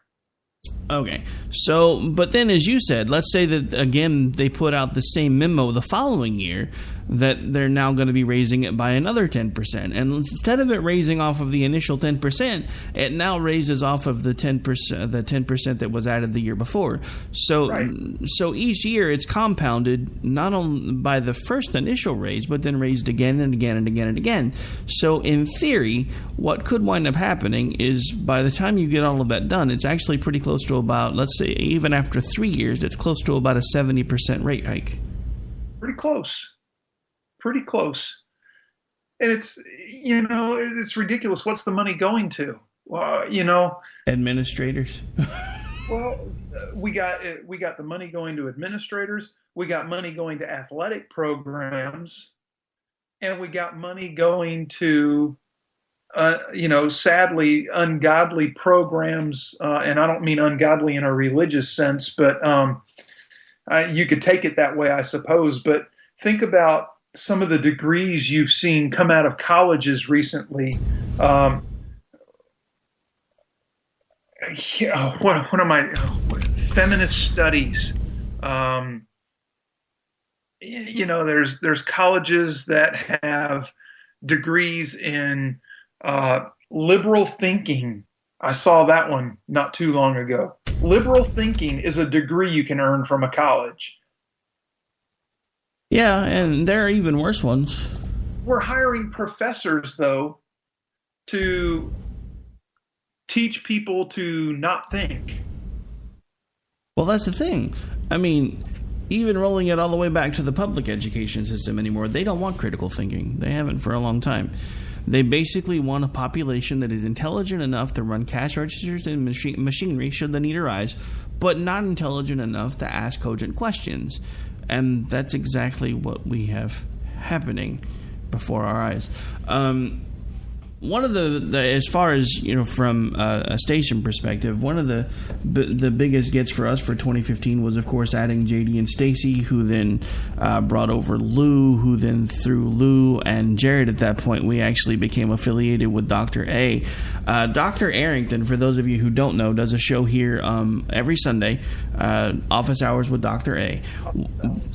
Speaker 10: Okay, so, but then as you said, let's say that, again, they put out the same memo the following year that they're now going to be raising it by another 10%. And instead of it raising off of the initial 10%, it now raises off of the 10% that was added the year before. So, So each year it's compounded not only by the first initial raise, but then raised again and again and again and again. So in theory, what could wind up happening is by the time you get all of that done, it's actually pretty close to about, let's say, even after 3 years, it's close to about a 70% rate hike.
Speaker 11: Pretty close. And it's ridiculous. What's the money going to?
Speaker 10: Administrators.
Speaker 11: Well, we got the money going to administrators. We got money going to athletic programs, and we got money going to, sadly, ungodly programs. And I don't mean ungodly in a religious sense, but you could take it that way, I suppose. But think about some of the degrees you've seen come out of colleges recently. What am I? Feminist studies. There's colleges that have degrees in liberal thinking. I saw that one not too long ago. Liberal thinking is a degree you can earn from a college.
Speaker 10: Yeah, and there are even worse ones.
Speaker 11: We're hiring professors, though, to teach people to not think.
Speaker 10: Well, that's the thing. I mean, even rolling it all the way back to the public education system anymore, they don't want critical thinking. They haven't for a long time. They basically want a population that is intelligent enough to run cash registers and machinery should the need arise, but not intelligent enough to ask cogent questions. And that's exactly what we have happening before our eyes. One of the as far as, you know, from a station perspective, one of the biggest gets for us for 2015 was, of course, adding JD and Stacy, who then brought over Lou, who then through Lou and Jared at that point, we actually became affiliated with Dr. A. Dr. Arrington, for those of you who don't know, does a show here every Sunday, Office Hours with Dr. A.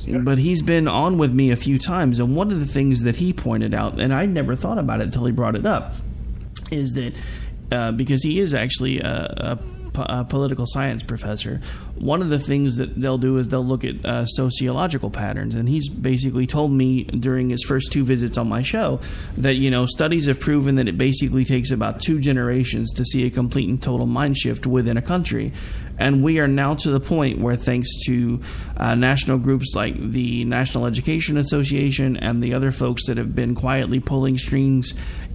Speaker 10: But he's been on with me a few times, and one of the things that he pointed out, and I never thought about it until he brought it up, is that because he is actually a political science professor, one of the things that they'll do is they'll look at sociological patterns. And he's basically told me during his first 2 visits on my show that, you know, studies have proven that it basically takes about 2 generations to see a complete and total mind shift within a country. And we are now to the point where, thanks to national groups like the National Education Association and the other folks that have been quietly pulling strings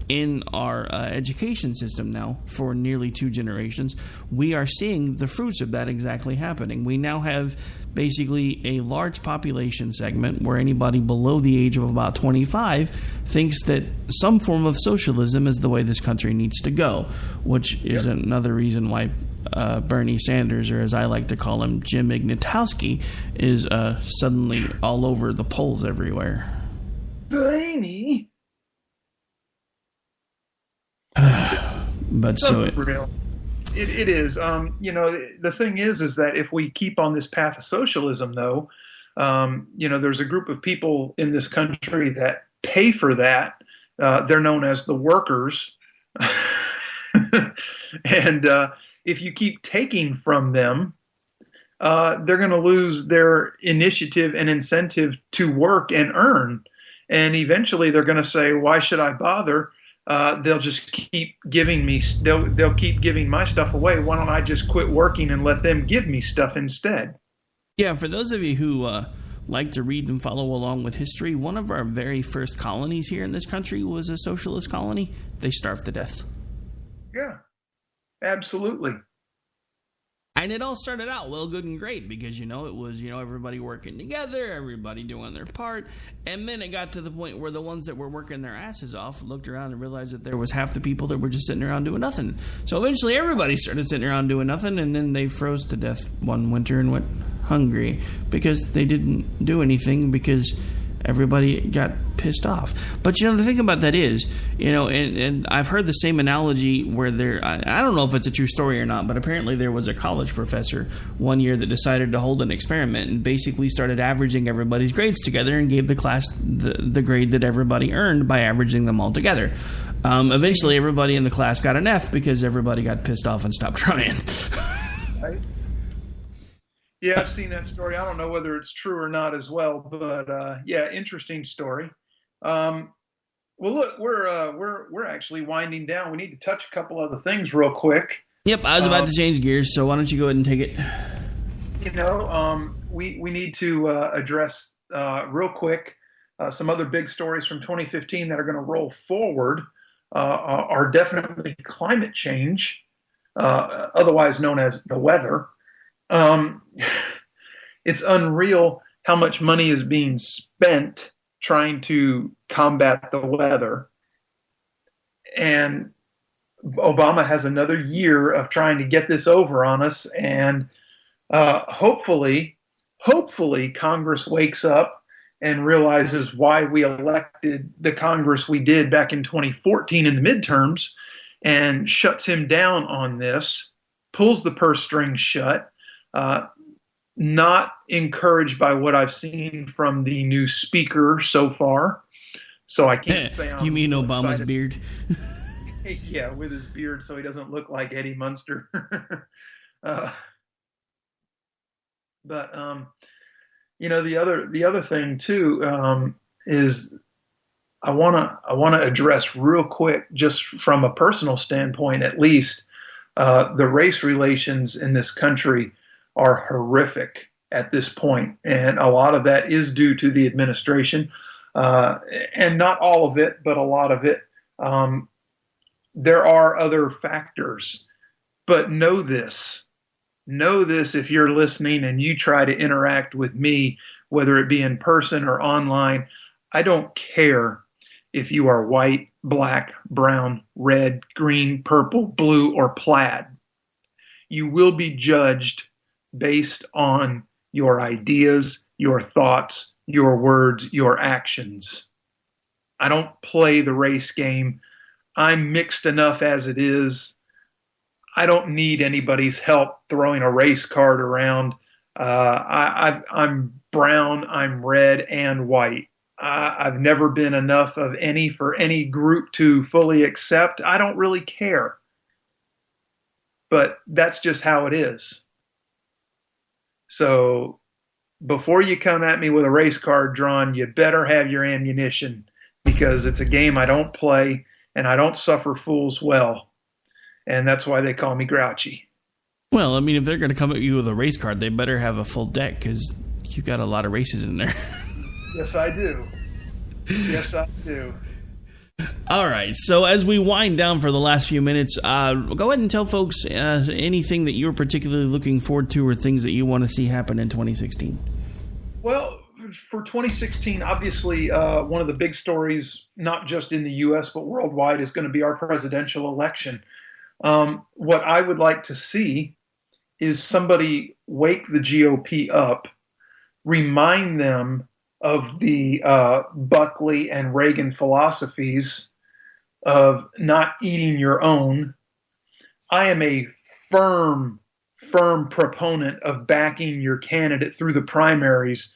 Speaker 10: in our education system now for nearly 2 generations, we are seeing the fruits of that exactly happening. We now have basically a large population segment where anybody below the age of about 25 thinks that some form of socialism is the way this country needs to go, which is another reason why Bernie Sanders, or as I like to call him, Jim Ignatowski, is suddenly all over the polls everywhere.
Speaker 11: Bernie.
Speaker 10: But so
Speaker 11: real. It is. You know, the thing is that if we keep on this path of socialism, though, you know, there's a group of people in this country that pay for that. They're known as the workers. And if you keep taking from them, they're going to lose their initiative and incentive to work and earn. And eventually they're going to say, why should I bother? They'll just keep giving me, they'll keep giving my stuff away. Why don't I just quit working and let them give me stuff instead?
Speaker 10: Yeah, for those of you who like to read and follow along with history, one of our very first colonies here in this country was a socialist colony. They starved to death.
Speaker 11: Yeah, absolutely.
Speaker 10: And it all started out well, good and great because, you know, it was, you know, everybody working together, everybody doing their part. And then it got to the point where the ones that were working their asses off looked around and realized that there was half the people that were just sitting around doing nothing. So eventually everybody started sitting around doing nothing, and then they froze to death one winter and went hungry because they didn't do anything because everybody got pissed off. But, you know, the thing about that is, you know, and I've heard the same analogy where I don't know if it's a true story or not, but apparently there was a college professor one year that decided to hold an experiment and basically started averaging everybody's grades together and gave the class the grade that everybody earned by averaging them all together. Eventually everybody in the class got an F because everybody got pissed off and stopped trying.
Speaker 11: Right. Yeah, I've seen that story. I don't know whether it's true or not as well, but yeah, interesting story. Well, look, we're actually winding down. We need to touch a couple other things real quick.
Speaker 10: Yep, I was about to change gears, so why don't you go ahead and take it?
Speaker 11: You know, we need to address real quick some other big stories from 2015 that are going to roll forward. Are definitely climate change, otherwise known as the weather. It's unreal how much money is being spent trying to combat the weather. And Obama has another year of trying to get this over on us. And hopefully Congress wakes up and realizes why we elected the Congress we did back in 2014 in the midterms and shuts him down on this, pulls the purse strings shut. Not encouraged by what I've seen from the new speaker so far. So I can't say I'm
Speaker 10: You mean Obama's
Speaker 11: excited.
Speaker 10: beard?
Speaker 11: Yeah, with his beard so he doesn't look like Eddie Munster. But you know, the other thing too is I want to address real quick, just from a personal standpoint, at least, the race relations in this country are horrific at this point, and a lot of that is due to the administration, and not all of it, but a lot of it. There are other factors, but know this if you're listening and you try to interact with me, whether it be in person or online. I don't care if you are white, black, brown, red, green, purple, blue, or plaid. You will be judged based on your ideas, your thoughts, your words, your actions. I don't play the race game. I'm mixed enough as it is. I don't need anybody's help throwing a race card around. I'm brown, I'm red, and white. I've never been enough of any for any group to fully accept. I don't really care. But that's just how it is. So before you come at me with a race card drawn, you better have your ammunition, because it's a game I don't play, and I don't suffer fools well. And that's why they call me Grouchy.
Speaker 10: Well, I mean, if they're going to come at you with a race card, they better have a full deck, because you got a lot of races in there.
Speaker 11: Yes, I do. Yes, I do.
Speaker 10: All right, so as we wind down for the last few minutes, go ahead and tell folks anything that you're particularly looking forward to or things that you want to see happen in 2016.
Speaker 11: Well, for 2016, obviously, one of the big stories, not just in the U.S., but worldwide, is going to be our presidential election. What I would like to see is somebody wake the GOP up, remind them of the Buckley and Reagan philosophies of not eating your own. I am a firm proponent of backing your candidate through the primaries,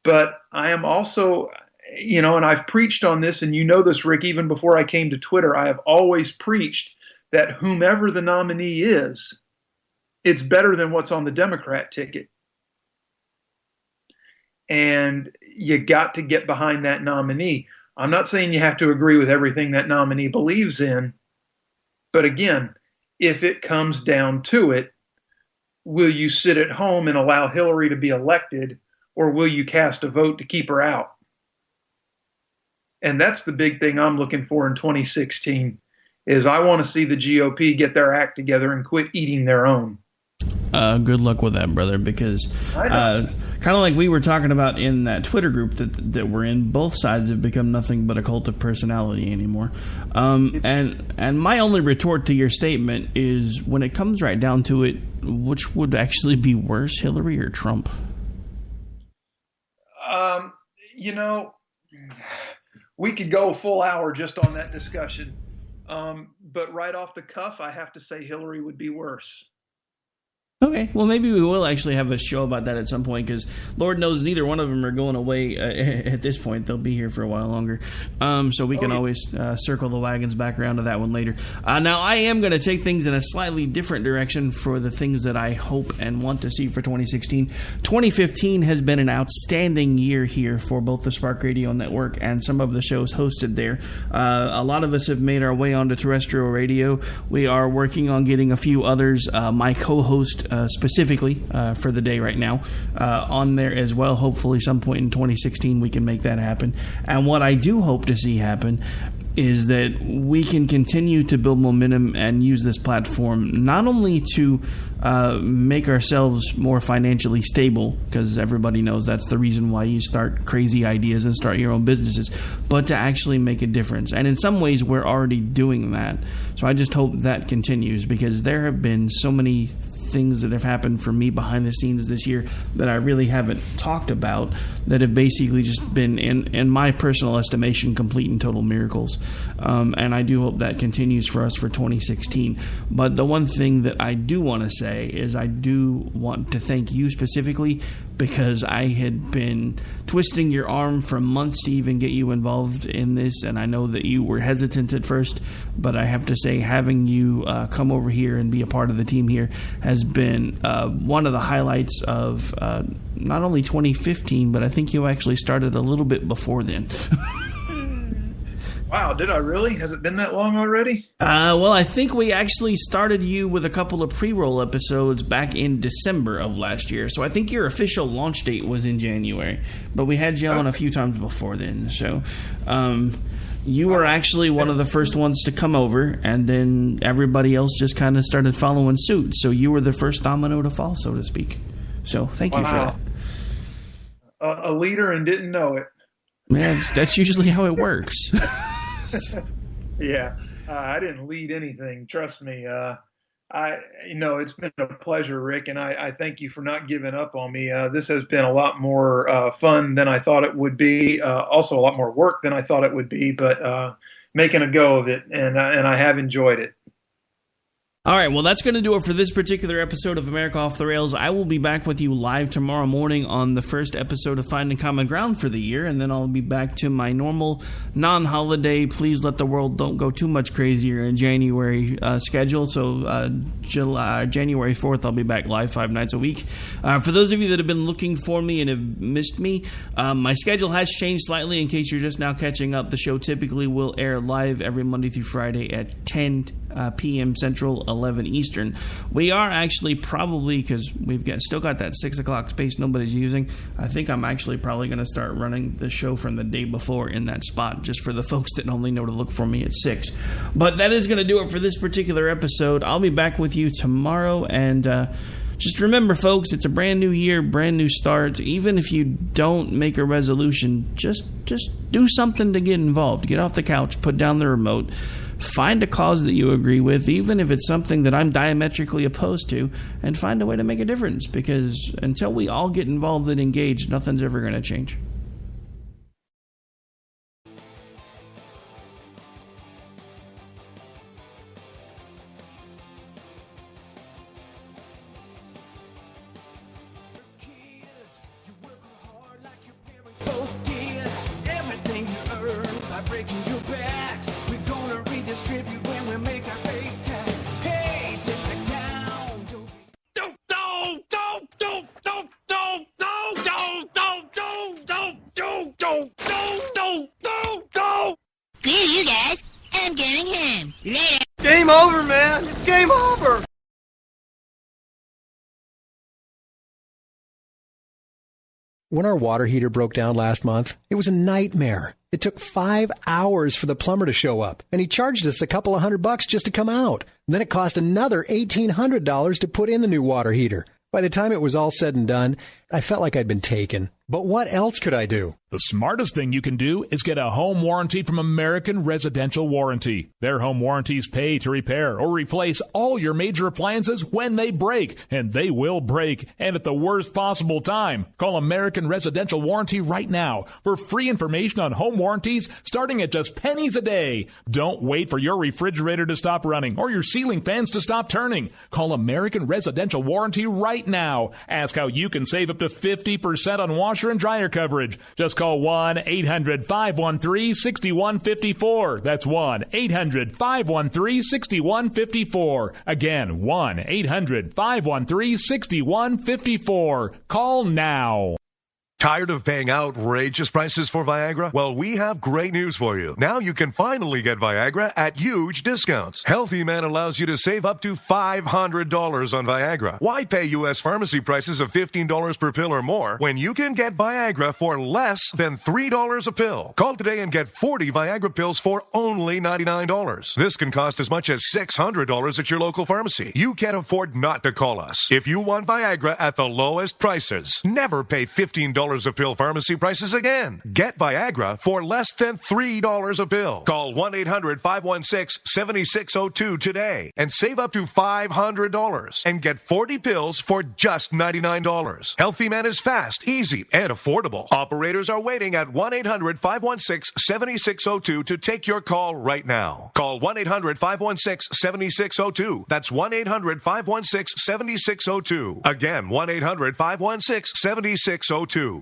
Speaker 11: but I am also, and I've preached on this, and you know this, Rick, even before I came to Twitter, I have always preached that whomever the nominee is, it's better than what's on the Democrat ticket. And you got to get behind that nominee. I'm not saying you have to agree with everything that nominee believes in, but again, if it comes down to it, will you sit at home and allow Hillary to be elected, or will you cast a vote to keep her out? And that's the big thing I'm looking for in 2016, is I want to see the GOP get their act together and quit eating their own.
Speaker 10: Good luck with that, brother, because kind of like we were talking about in that Twitter group that we're in, both sides have become nothing but a cult of personality anymore. And my only retort to your statement is, when it comes right down to it, which would actually be worse, Hillary or Trump?
Speaker 11: We could go a full hour just on that discussion. But right off the cuff, I have to say Hillary would be worse.
Speaker 10: Okay, well, maybe we will actually have a show about that at some point, because Lord knows neither one of them are going away at this point. They'll be here for a while longer. So we can always circle the wagons back around to that one later. Now, I am going to take things in a slightly different direction for the things that I hope and want to see for 2016. 2015 has been an outstanding year here for both the Spark Radio Network and some of the shows hosted there. A lot of us have made our way onto terrestrial radio. We are working on getting a few others. My co-host specifically for the day right now on there as well. Hopefully some point in 2016 we can make that happen. And what I do hope to see happen is that we can continue to build momentum and use this platform not only to make ourselves more financially stable, because everybody knows that's the reason why you start crazy ideas and start your own businesses, but to actually make a difference. And in some ways we're already doing that. So I just hope that continues, because there have been so many things that have happened for me behind the scenes this year that I really haven't talked about, that have basically just been, in my personal estimation, complete and total miracles. And I do hope that continues for us for 2016. But the one thing that I do want to say is I do want to thank you specifically, because I had been twisting your arm for months to even get you involved in this, and I know that you were hesitant at first, but I have to say, having you come over here and be a part of the team here has been one of the highlights of not only 2015, but I think you actually started a little bit before then.
Speaker 11: Wow, did I really? Has it been that long already?
Speaker 10: Well, I think we actually started you with a couple of pre-roll episodes back in December of last year. So I think your official launch date was in January. But we had you on a few times before then. So you were actually one of the first ones to come over, and then everybody else just kind of started following suit. So you were the first domino to fall, so to speak. So thank you for that.
Speaker 11: A leader and didn't know it.
Speaker 10: Man, that's usually how it works.
Speaker 11: Yeah, I didn't lead anything. Trust me. It's been a pleasure, Rick, and I thank you for not giving up on me. This has been a lot more fun than I thought it would be. Also, a lot more work than I thought it would be, but making a go of it, and I have enjoyed it.
Speaker 10: All right, well, that's going to do it for this particular episode of America Off the Rails. I will be back with you live tomorrow morning on the first episode of Finding Common Ground for the year, and then I'll be back to my normal non-holiday, please let the world don't go too much crazier in January schedule. So January 4th, I'll be back live 5 nights a week. For those of you that have been looking for me and have missed me, my schedule has changed slightly. In case you're just now catching up, the show typically will air live every Monday through Friday at 10 p.m. Central, 11 Eastern. We are actually probably, because we've still got that 6 o'clock space nobody's using, I think I'm actually probably going to start running the show from the day before in that spot, just for the folks that only know to look for me at 6. But that is going to do it for this particular episode. I'll be back with you tomorrow, and just remember, folks, it's a brand new year, brand new start. Even if you don't make a resolution, just do something to get involved. Get off the couch, put down the remote, find a cause that you agree with, even if it's something that I'm diametrically opposed to, and find a way to make a difference, because until we all get involved and engaged, nothing's ever going to change.
Speaker 9: Both did everything you earned by breaking your backs. We're gonna redistribute when we make our big tax. Hey, sit back down.
Speaker 18: Screw you guys. I'm going home. Later.
Speaker 19: Game over, man. It's game over.
Speaker 20: When our water heater broke down last month, it was a nightmare. It took 5 hours for the plumber to show up, and he charged us a couple of $100 just to come out. Then it cost another $1,800 to put in the new water heater. By the time it was all said and done, I felt like I'd been taken. But what else could I do?
Speaker 1: The smartest thing you can do is get a home warranty from American Residential Warranty. Their home warranties pay to repair or replace all your major appliances when they break, and they will break, and at the worst possible time. Call American Residential Warranty right now for free information on home warranties starting at just pennies a day. Don't wait for your refrigerator to stop running or your ceiling fans to stop turning. Call American Residential Warranty right now. Ask how you can save up to 50% on washer and dryer coverage. Just call 1-800-513-6154. That's 1-800-513-6154. Again, 1-800-513-6154. Call now.
Speaker 21: Tired of paying outrageous prices for Viagra? Well, we have great news for you. Now you can finally get Viagra at huge discounts. Healthy Man allows you to save up to $500 on Viagra. Why pay U.S. pharmacy prices of $15 per pill or more when you can get Viagra for less than $3 a pill? Call today and get 40 Viagra pills for only $99. This can cost as much as $600 at your local pharmacy. You can't afford not to call us. If you want Viagra at the lowest prices, never pay $15 a pill pharmacy prices again. Get Viagra for less than $3 a pill. Call 1-800-516-7602 today and save up to $500 and get 40 pills for just $99. Healthy Man is fast, easy, and affordable. Operators are waiting at 1-800-516-7602 to take your call right now. Call 1-800-516-7602. That's 1-800-516-7602. Again, 1-800-516-7602.